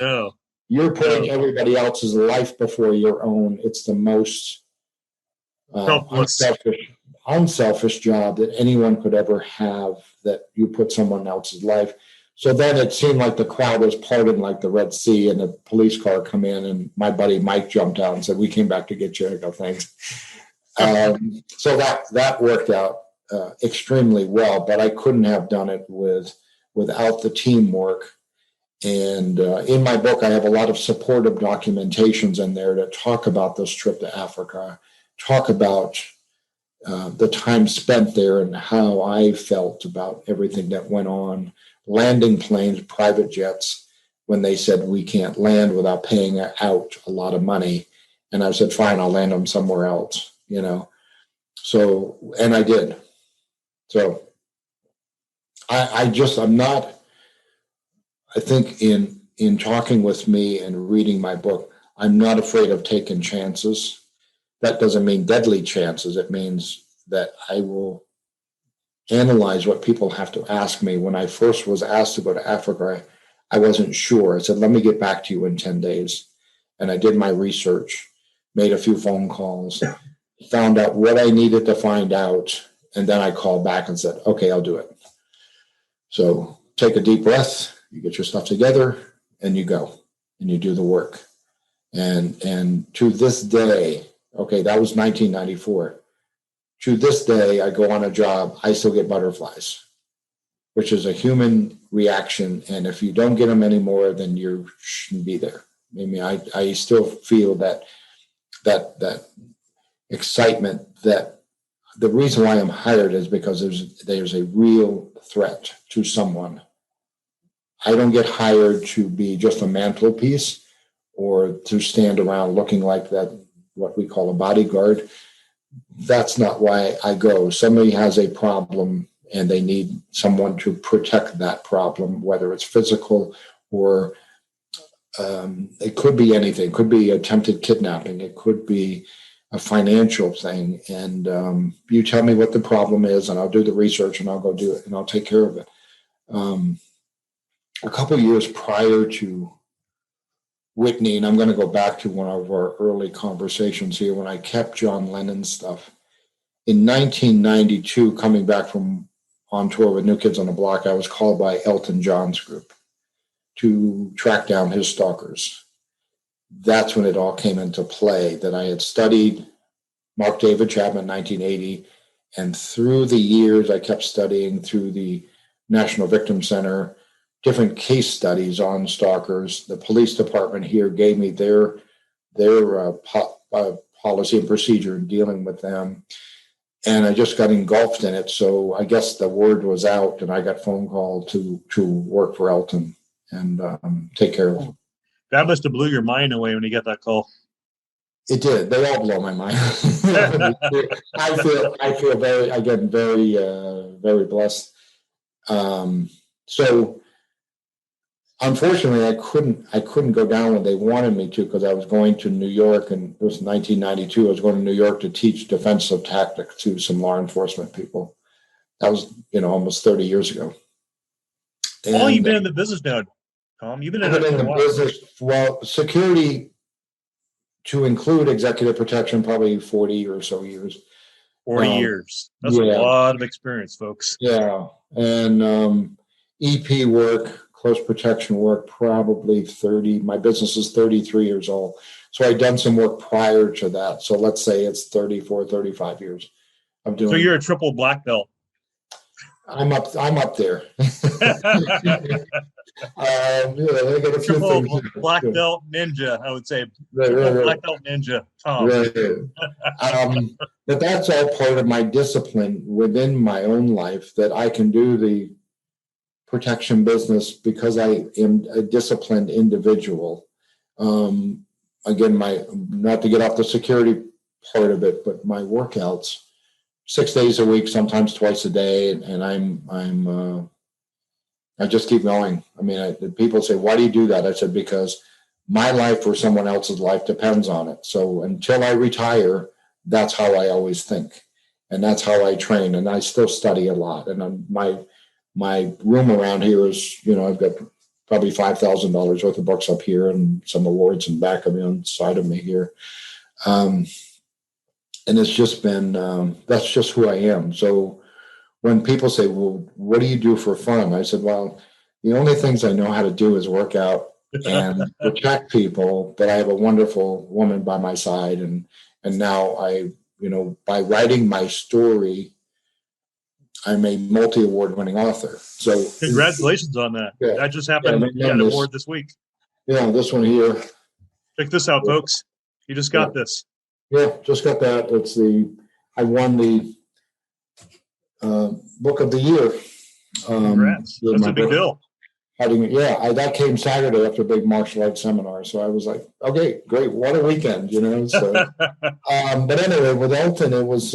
you're putting everybody else's life before your own. It's the most unselfish job that anyone could ever have, that you put someone else's life. So then it seemed like the crowd was parting like the Red Sea, and a police car come in, and my buddy Mike jumped out and said, "We came back to get you." I go, "Thanks." So that worked out extremely well, but I couldn't have done it without the teamwork. And in my book, I have a lot of supportive documentations in there that talk about this trip to Africa, talk about the time spent there and how I felt about everything that went on. Landing planes, private jets, when they said we can't land without paying out a lot of money. And I said, fine, I'll land them somewhere else, you know. So, and I did. So I think in talking with me and reading my book, I'm not afraid of taking chances. That doesn't mean deadly chances. It means that I will analyze what people have to ask me. When I first was asked to go to Africa, I wasn't sure. I said, let me get back to you in 10 days. And I did my research, made a few phone calls, found out what I needed to find out. And then I called back and said, okay, I'll do it. So take a deep breath, you get your stuff together, and you go, and you do the work. And to this day, okay, that was 1994. To this day, I go on a job, I still get butterflies, which is a human reaction. And if you don't get them anymore, then you shouldn't be there. I mean, I still feel that excitement, that the reason why I'm hired is because there's a real threat to someone. I don't get hired to be just a mantelpiece or to stand around looking like that, what we call a bodyguard. That's not why I go. Somebody has a problem and they need someone to protect that problem, whether it's physical or it could be anything. It could be attempted kidnapping. It could be a financial thing. And you tell me what the problem is, and I'll do the research, and I'll go do it, and I'll take care of it. A couple of years prior to Whitney, and I'm going to go back to one of our early conversations here when I kept John Lennon's stuff. In 1992, coming back from on tour with New Kids on the Block, I was called by Elton John's group to track down his stalkers. That's when it all came into play, that I had studied Mark David Chapman in 1980, and through the years I kept studying through the National Victim Center, different case studies on stalkers. The police department here gave me their policy and procedure in dealing with them. And I just got engulfed in it. So I guess the word was out, and I got phone call to work for Elton and take care of him. That must have blew your mind away when you got that call. It did. They all blow my mind. I feel very blessed. So unfortunately, I couldn't go down when they wanted me to, because I was going to New York, and it was 1992. I was going to New York to teach defensive tactics to some law enforcement people. That was, almost 30 years ago. And you've been in the business now, Tom. You've been in the business. Well, security, to include executive protection, probably 40 or so years. 40 years. That's a lot of experience, folks. Yeah. And EP work, close protection work, probably 30. My business is 33 years old. So I'd done some work prior to that. So let's say it's 34, 35 years of doing. So you're a triple black belt. I'm up there. I got a few triple things. Black belt ninja, I would say. Right. Black belt ninja, Tom. Right. But that's all part of my discipline within my own life, that I can do the protection business because I am a disciplined individual. Again, not to get off the security part of it, but my workouts, 6 days a week, sometimes twice a day, and I'm I just keep going. I mean, people say, why do you do that? I said, because my life or someone else's life depends on it. So until I retire, that's how I always think. And that's how I train. And I still study a lot. And my room around here is, I've got probably $5,000 worth of books up here and some awards in back of me on the side of me here. And it's just been, that's just who I am. So when people say, well, what do you do for fun? I said, well, the only things I know how to do is work out and protect people, but I have a wonderful woman by my side. And now by writing my story, I'm a multi-award winning author. So congratulations on that. Yeah. That just happened. You got an award this week. Yeah, this one here. Check this out, folks. You just got this. Yeah, just got that. I won the book of the year. Congrats. That's a big deal. That came Saturday after a big martial arts seminar. So I was like, okay, great. What a weekend, So, but anyway, with Elton, it was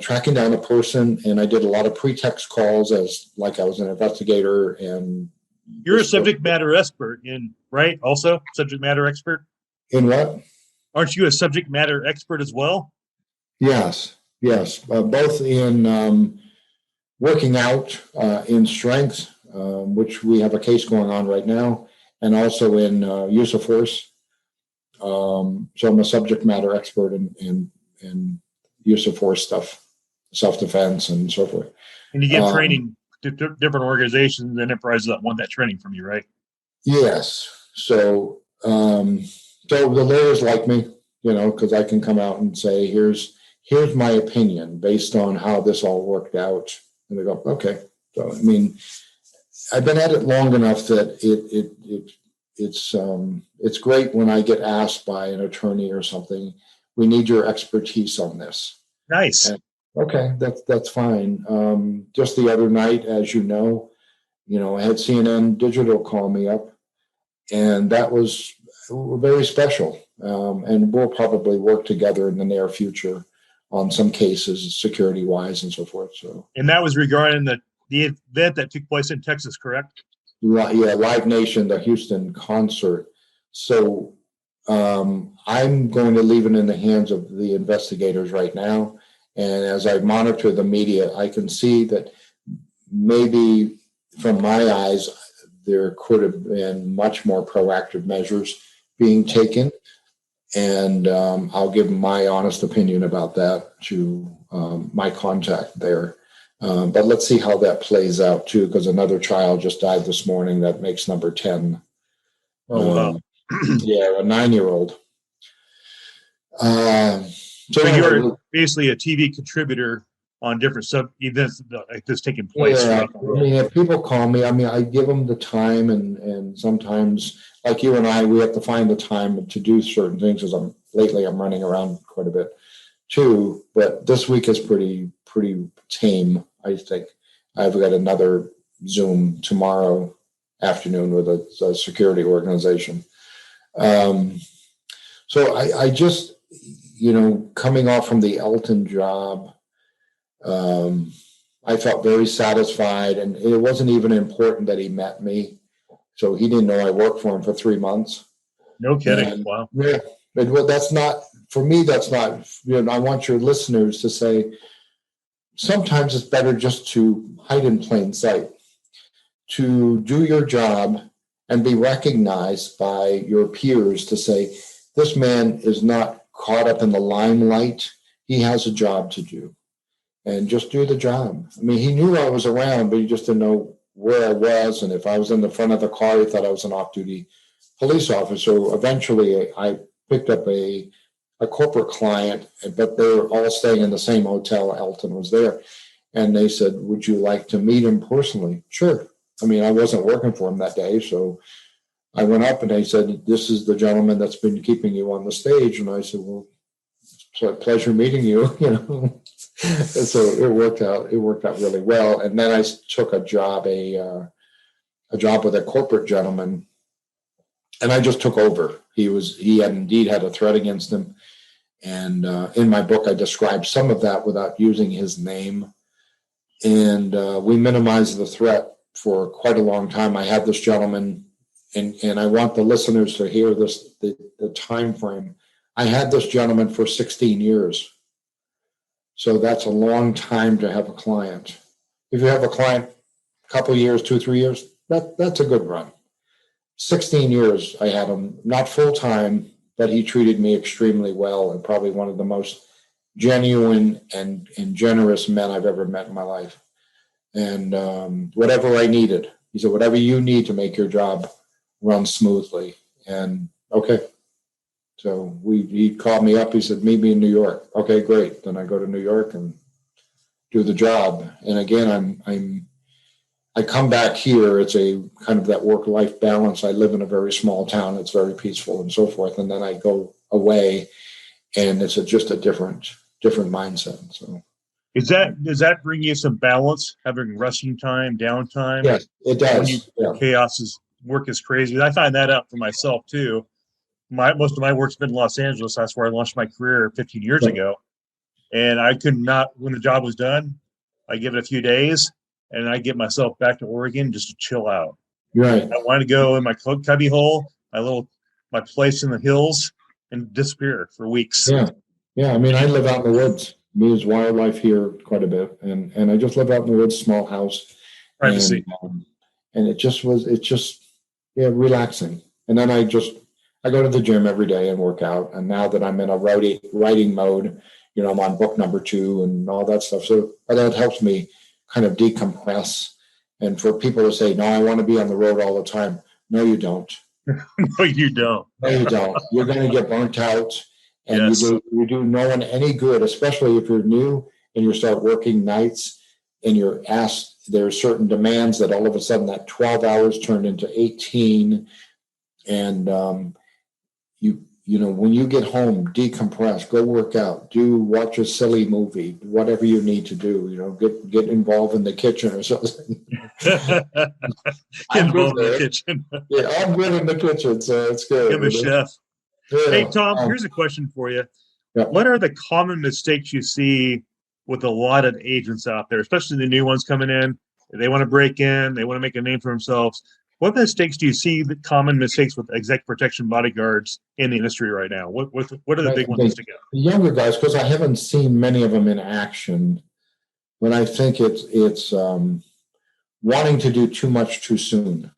tracking down a person, and I did a lot of pretext calls I was an investigator. And you're a subject matter expert right? Also, subject matter expert? In what? Aren't you a subject matter expert as well? Yes. Both in working out in strength, which we have a case going on right now, and also in use of force. So I'm a subject matter expert in use of force stuff, self-defense and so forth. And you get training to different organizations and enterprises that want that training from you, right? Yes. So the lawyers like me, because I can come out and say, here's my opinion based on how this all worked out. And they go, okay. So, I mean, I've been at it long enough that it's great when I get asked by an attorney or something, we need your expertise on this. Nice. And, okay, that's fine. Just the other night, as you know, I had CNN Digital call me up, and that was very special. And we'll probably work together in the near future on some cases, security-wise and so forth. So, and that was regarding the event that took place in Texas, correct? Yeah, Live Nation, the Houston concert. So I'm going to leave it in the hands of the investigators right now. And as I monitor the media, I can see that maybe from my eyes, there could have been much more proactive measures being taken. And I'll give my honest opinion about that to my contact there. But let's see how that plays out, too, because another child just died this morning that makes number 10. Oh, wow. Yeah, a 9-year-old. So you're basically a TV contributor on different events like this taking place. Yeah, I mean, if people call me, I give them the time, and sometimes, like you and I, we have to find the time to do certain things. Because lately I'm running around quite a bit too. But this week is pretty tame, I think. I've got another Zoom tomorrow afternoon with a security organization. So I just, coming off from the Elton job, I felt very satisfied, and it wasn't even important that he met me. So he didn't know I worked for him for 3 months. No kidding. And, wow. Yeah. But that's not, for me, that's not, I want your listeners to say, sometimes it's better just to hide in plain sight, to do your job and be recognized by your peers to say, this man is not caught up in the limelight. He has a job to do. And just do the job. I mean, he knew I was around, but he just didn't know where I was. And if I was in the front of the car, he thought I was an off-duty police officer. Eventually, I picked up a corporate client, but they were all staying in the same hotel. Elton was there. And they said, would you like to meet him personally? Sure. I mean, I wasn't working for him that day. So I went up and they said, this is the gentleman that's been keeping you on the stage. And I said, well, it's a pleasure meeting you, And so it worked out really well. And then I took a job with a corporate gentleman, and I just took over. He had indeed had a threat against him. And in my book, I described some of that without using his name. And we minimized the threat for quite a long time. I had this gentleman, and I want the listeners to hear this, the time frame. I had this gentleman for 16 years. So that's a long time to have a client. If you have a client a couple of years, 2 or 3 years, that's a good run. 16 years I had him, not full time, but he treated me extremely well, and probably one of the most genuine and generous men I've ever met in my life. And whatever I needed, he said, whatever you need to make your job run smoothly. And okay. So he called me up. He said, meet me in New York. Okay, great. Then I go to New York and do the job. And again, I come back here. It's a kind of that work-life balance. I live in a very small town. It's very peaceful and so forth. And then I go away, and it's just a different mindset. So does that bring you some balance, having resting time, downtime? Yes, it does. Work is crazy. I find that out for myself too. Most of my work's been in Los Angeles. That's where I launched my career 15 years ago. And I could not, when the job was done, I give it a few days and I get myself back to Oregon just to chill out. Right. I want to go in my cubby hole, my place in the hills, and disappear for weeks. Yeah. Yeah. I mean, I live out in the woods. There's wildlife here quite a bit. And I just live out in the woods, small house. Privacy. And it's just relaxing. And then I go to the gym every day and work out. And now that I'm in a writing mode, I'm on book number 2 and all that stuff. So that helps me kind of decompress. And for people to say, no, I want to be on the road all the time. No, you don't. No, you don't. No, you don't. You're going to get burnt out. And yes. you do no one any good, especially if you're new and you start working nights and you're asked, there are certain demands that all of a sudden that 12 hours turned into 18. And when you get home, decompress, go work out, watch a silly movie, whatever you need to do, get involved in the kitchen or something. Involved in the kitchen. Yeah, I'm good in the kitchen, so it's good. I'm a chef. Yeah. Hey, Tom, here's a question for you. Yeah. What are the common mistakes you see with a lot of agents out there, especially the new ones coming in? They want to break in, they want to make a name for themselves. What mistakes do you see, the common mistakes with exec protection bodyguards in the industry right now? What are the big ones to stick out? The younger guys, because I haven't seen many of them in action, but I think it's wanting to do too much too soon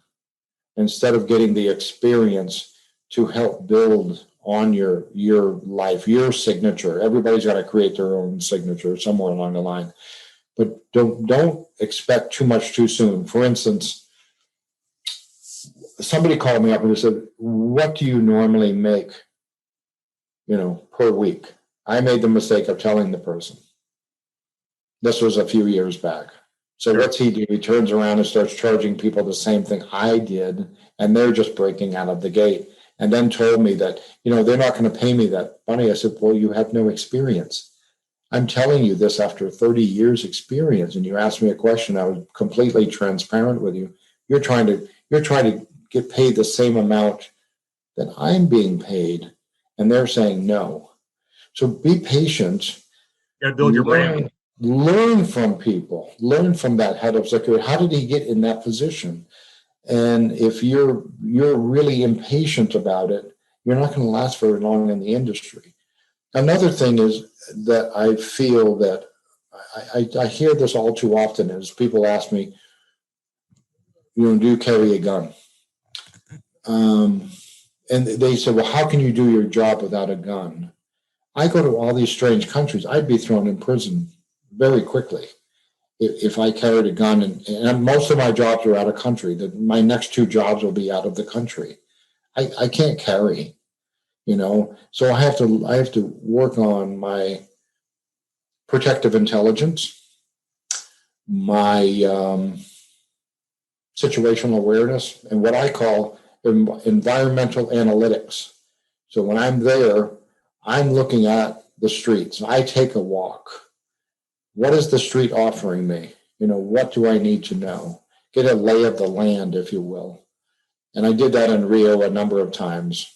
instead of getting the experience to help build on your life, your signature. Everybody's got to create their own signature somewhere along the line, but don't expect too much too soon. For instance, somebody called me up and they said, what do you normally make, per week? I made the mistake of telling the person. This was a few years back. So what's he do? He turns around and starts charging people the same thing I did, and they're just breaking out of the gate. And then told me that, they're not going to pay me that money. I said, well, you have no experience. I'm telling you this after 30 years experience. And you asked me a question. I was completely transparent with you. You're trying to get paid the same amount that I'm being paid. And they're saying no. So be patient. You gotta build your brand. Learn from people. Learn from that head of security. How did he get in that position? And if you're really impatient about it, you're not going to last very long in the industry. Another thing is that I feel that I hear this all too often is people ask me, do you carry a gun? And they say, well, how can you do your job without a gun? I go to all these strange countries. I'd be thrown in prison very quickly if I carried a gun. And most of my jobs are out of country. My next 2 jobs will be out of the country. I can't carry, So I have to work on my protective intelligence, my situational awareness, and what I call environmental analytics. So when I'm there, I'm looking at the streets. I take a walk. What is the street offering me? What do I need to know? Get a lay of the land, if you will. And I did that in Rio a number of times.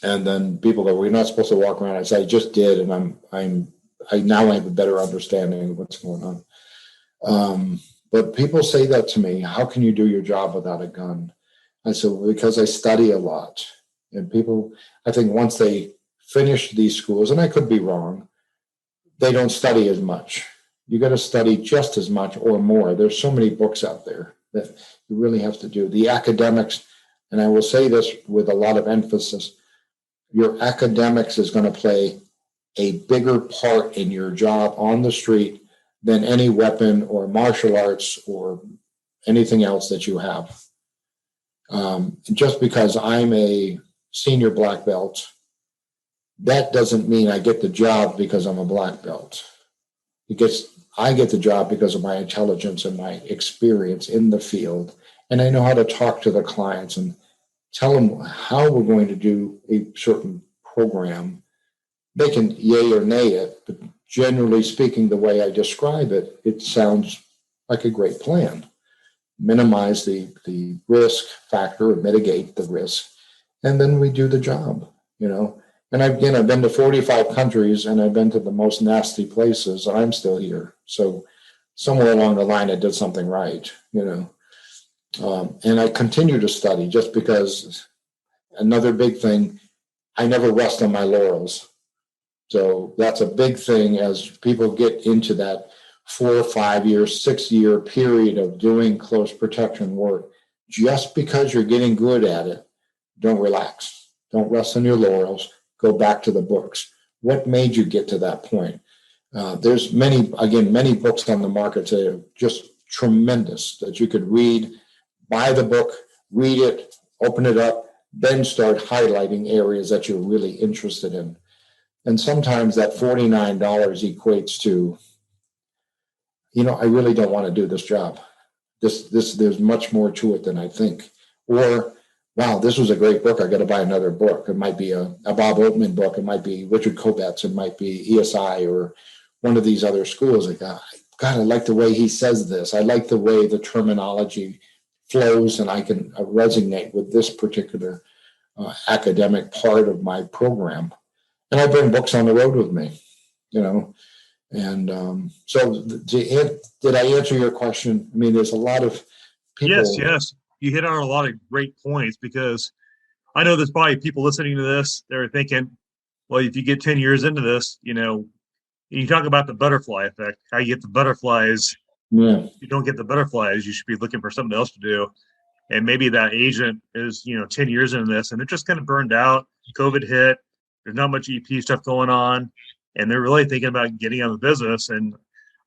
And then people go, well, you're not supposed to walk around. I said, I just did. And I now have a better understanding of what's going on. But people say that to me, how can you do your job without a gun? I said, well, because I study a lot. And people, I think once they finish these schools, and I could be wrong, they don't study as much. You got to study just as much or more. There's so many books out there that you really have to do. The academics, and I will say this with a lot of emphasis, your academics is going to play a bigger part in your job on the street than any weapon or martial arts or anything else that you have. Just because I'm a senior black belt, that doesn't mean I get the job because I'm a black belt. I get the job because of my intelligence and my experience in the field. And I know how to talk to the clients and tell them how we're going to do a certain program. They can yay or nay it, but generally speaking, the way I describe it, it sounds like a great plan. Minimize the risk factor or mitigate the risk, and then we do the job, And I've been to 45 countries, and I've been to the most nasty places, and I'm still here. So somewhere along the line, I did something right, And I continue to study just because another big thing, I never rest on my laurels. So that's a big thing as people get into that 4 or 5 year, 6 year period of doing close protection work. Just because you're getting good at it, don't relax. Don't rest on your laurels. Go back to the books. What made you get to that point? There's many books on the market that are just tremendous that you could read, buy the book, read it, open it up, then start highlighting areas that you're really interested in. And sometimes that $49 equates to, I really don't want to do this job. There's much more to it than I think. Or, wow, this was a great book. I got to buy another book. It might be a Bob Oatman book. It might be Richard Kovetz. It might be ESI or one of these other schools. Like, God, I like the way he says this. I like the way the terminology flows, and I can resonate with this particular academic part of my program. And I bring books on the road with me, And so did I answer your question? I mean, there's a lot of people. Yes. You hit on a lot of great points, because I know there's probably people listening to this. They're thinking, well, if you get 10 years into this, you talk about the butterfly effect, how you get the butterflies. Yeah. If you don't get the butterflies, you should be looking for something else to do. And maybe that agent is, 10 years into this, and they're just kind of burned out. COVID hit. There's not much EP stuff going on, and they're really thinking about getting out of the business. And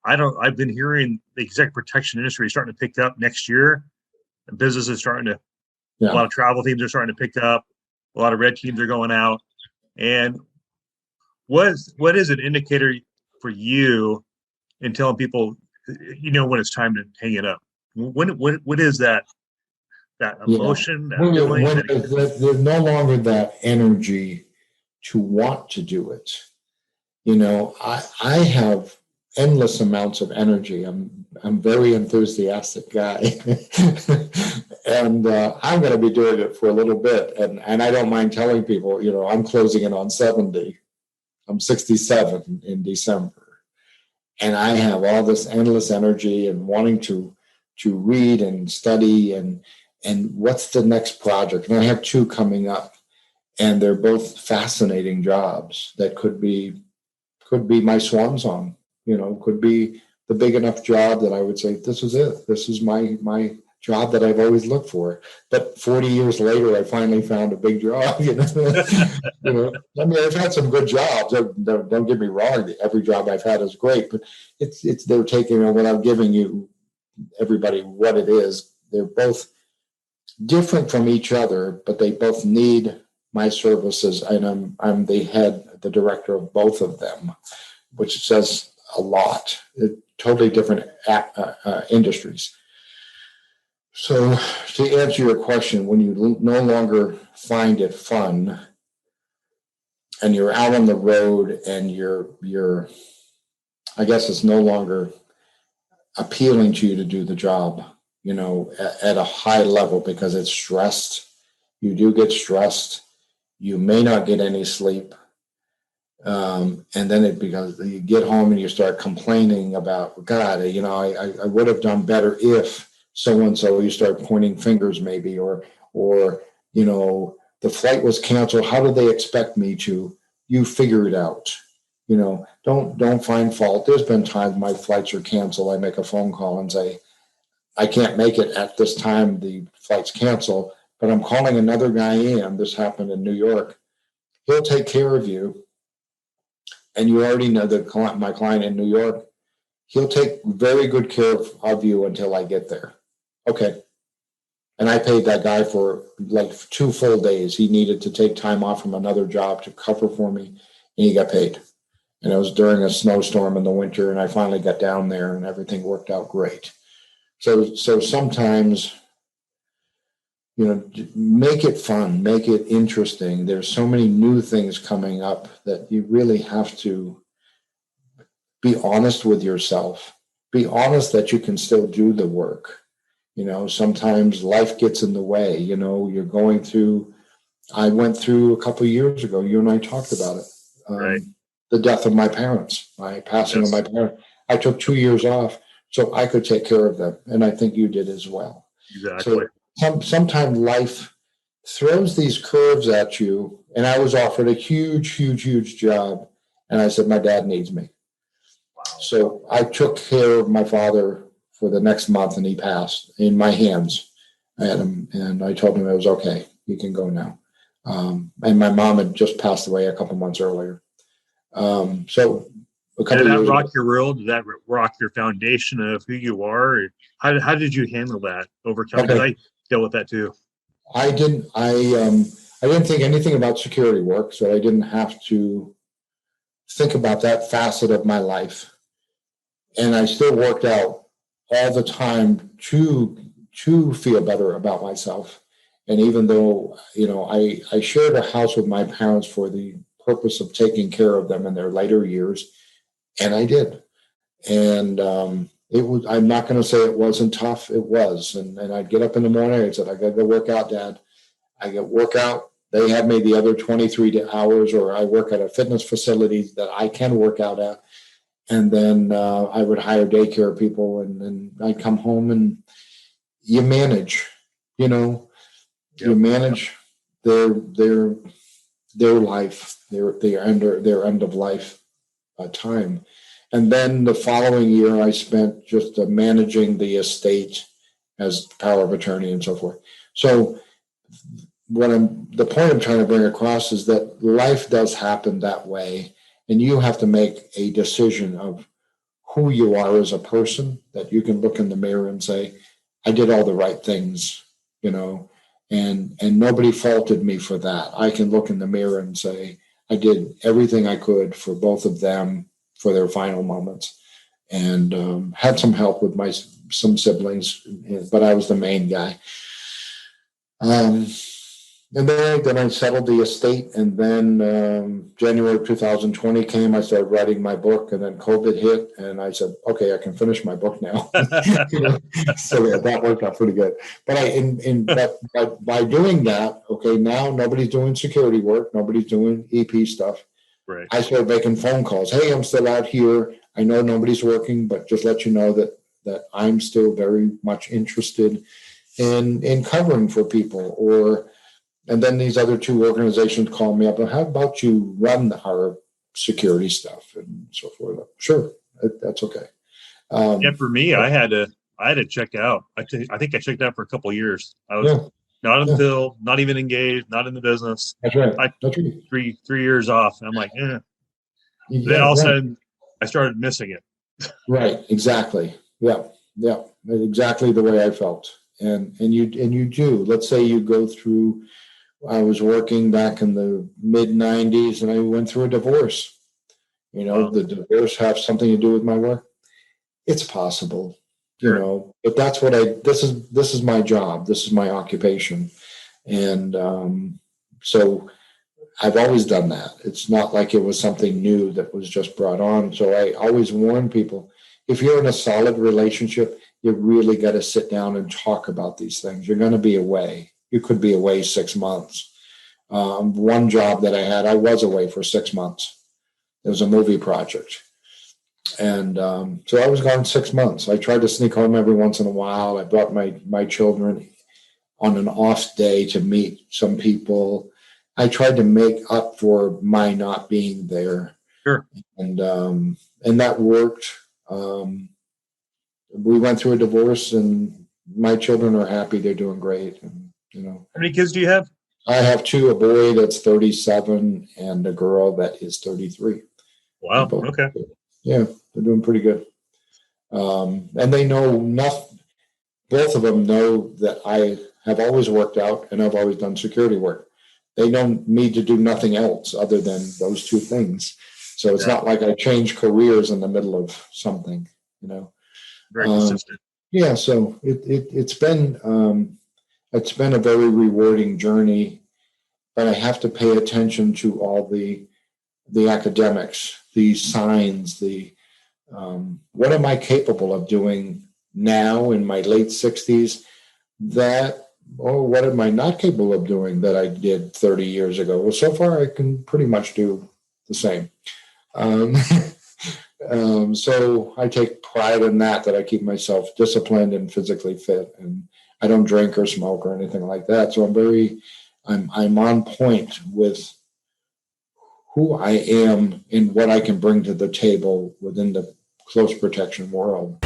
I've been hearing the executive protection industry is starting to pick up next year. And business is starting to, a lot of travel teams are starting to pick up. A lot of red teams are going out. And what is an indicator for you in telling people, when it's time to hang it up? What is that emotion, that feeling? There's no longer that energy to want to do it. I have endless amounts of energy. I'm a very enthusiastic guy. And I'm going to be doing it for a little bit. And I don't mind telling people, I'm closing in on 70. I'm 67 in December. And I have all this endless energy and wanting to read and study and what's the next project. And I have 2 coming up, and they're both fascinating jobs that could be my swan song, could be the big enough job that I would say, this is it. This is my job that I've always looked for. But 40 years later, I finally found a big job. I mean, I've had some good jobs. Don't get me wrong. Every job I've had is great, but it's they're taking on without giving you everybody what it is. They're both different from each other, but they both need my services, and I'm the director of both of them, which says a lot. Totally different industries. So to answer your question, when you no longer find it fun, and you're out on the road, and you're, I guess it's no longer appealing to you to do the job, at a high level, because it's stressed. You do get stressed. You may not get any sleep. And then because you get home and you start complaining about, God, I would have done better if so-and-so, you start pointing fingers maybe, or, the flight was canceled. How did they expect me to? You figure it out. Don't find fault. There's been times my flights are canceled. I make a phone call and say, I can't make it at this time. The flight's canceled, but I'm calling another guy in. This happened in New York. He'll take care of you. And you already know my client in New York, he'll take very good care of you until I get there. Okay. And I paid that guy for like 2 full days. He needed to take time off from another job to cover for me, and he got paid. And it was during a snowstorm in the winter, and I finally got down there, and everything worked out great. So sometimes, make it fun, make it interesting. There's so many new things coming up that you really have to be honest with yourself. Be honest that you can still do the work. Sometimes life gets in the way. You're going through, I went through a couple of years ago, you and I talked about it. Right. The death of my parents, my passing of my parents. I took 2 years off so I could take care of them. And I think you did as well. Exactly. So sometimes life throws these curves at you. And I was offered a huge, huge, huge job. And I said, my dad needs me. Wow. So I took care of my father for the next month, and he passed in my hands. I had him, and I told him it was okay. You can go now. And my mom had just passed away a couple months earlier. So a couple did that years rock ago, your world? Did that rock your foundation of who you are? How did you handle that over time? Because I dealt with that too. I didn't think anything about security work, so I didn't have to think about that facet of my life. And I still worked out all the time to feel better about myself. And even though, I shared a house with my parents for the purpose of taking care of them in their later years, and I did. And I'm not going to say it wasn't tough. It was. And I'd get up in the morning and said, I got to go work out, Dad. I get work out. They have me the other 23 hours, or I work at a fitness facility that I can work out at. And then I would hire daycare people, and then I'd come home, and you manage, you manage their life, their end of life time. And then the following year, I spent just managing the estate as power of attorney and so forth. So the point I'm trying to bring across is that life does happen that way. And you have to make a decision of who you are as a person, that you can look in the mirror and say, I did all the right things, and nobody faulted me for that. I can look in the mirror and say, I did everything I could for both of them for their final moments, and had some help with some siblings, but I was the main guy. And then I settled the estate, and then January of 2020 came. I started writing my book, and then COVID hit, and I said, "Okay, I can finish my book now." So that worked out pretty good. But by doing that, okay, now nobody's doing security work, nobody's doing EP stuff. Right. I started making phone calls. Hey, I'm still out here. I know nobody's working, but just let you know that I'm still very much interested in covering for people. And then these other 2 organizations called me up, and how about you run our security stuff and so forth? Sure, that's okay. For me, I had to check out. I think I checked out for a couple of years. I was not even engaged, not in the business. That's right. That's right. 3 years off. And I'm like, eh. Yeah, then all of a sudden, I started missing it. Right. Exactly. Yeah. Exactly the way I felt. And you do. Let's say you go through. I was working back in the mid 90s, and I went through a divorce. Wow. The divorce have something to do with my work. It's possible, Sure. but that's what this is my job. This is my occupation. And so I've always done that. It's not like it was something new that was just brought on. So I always warn people, if you're in a solid relationship, you really got to sit down and talk about these things. You're going to be away. You could be away 6 months. One job that I had, I was away for 6 months. It was a movie project. And so I was gone 6 months. I tried to sneak home every once in a while. I brought my children on an off day to meet some people. I tried to make up for my not being there. Sure. And that worked. We went through a divorce, and my children are happy. They're doing great. And, how many kids do you have? I have two, a boy that's 37 and a girl that is 33. Wow. Okay. Yeah, they're doing pretty good. And they know nothing. Both of them know that I have always worked out and I've always done security work. They know me to do nothing else other than those two things. So it's not like I change careers in the middle of something, Very consistent. Yeah, so it's been a very rewarding journey, but I have to pay attention to all the academics, the signs, what am I capable of doing now in my late 60s what am I not capable of doing that I did 30 years ago? Well, so far I can pretty much do the same. So I take pride in that I keep myself disciplined and physically fit, and I don't drink or smoke or anything like that. So I'm on point with who I am and what I can bring to the table within the close protection world.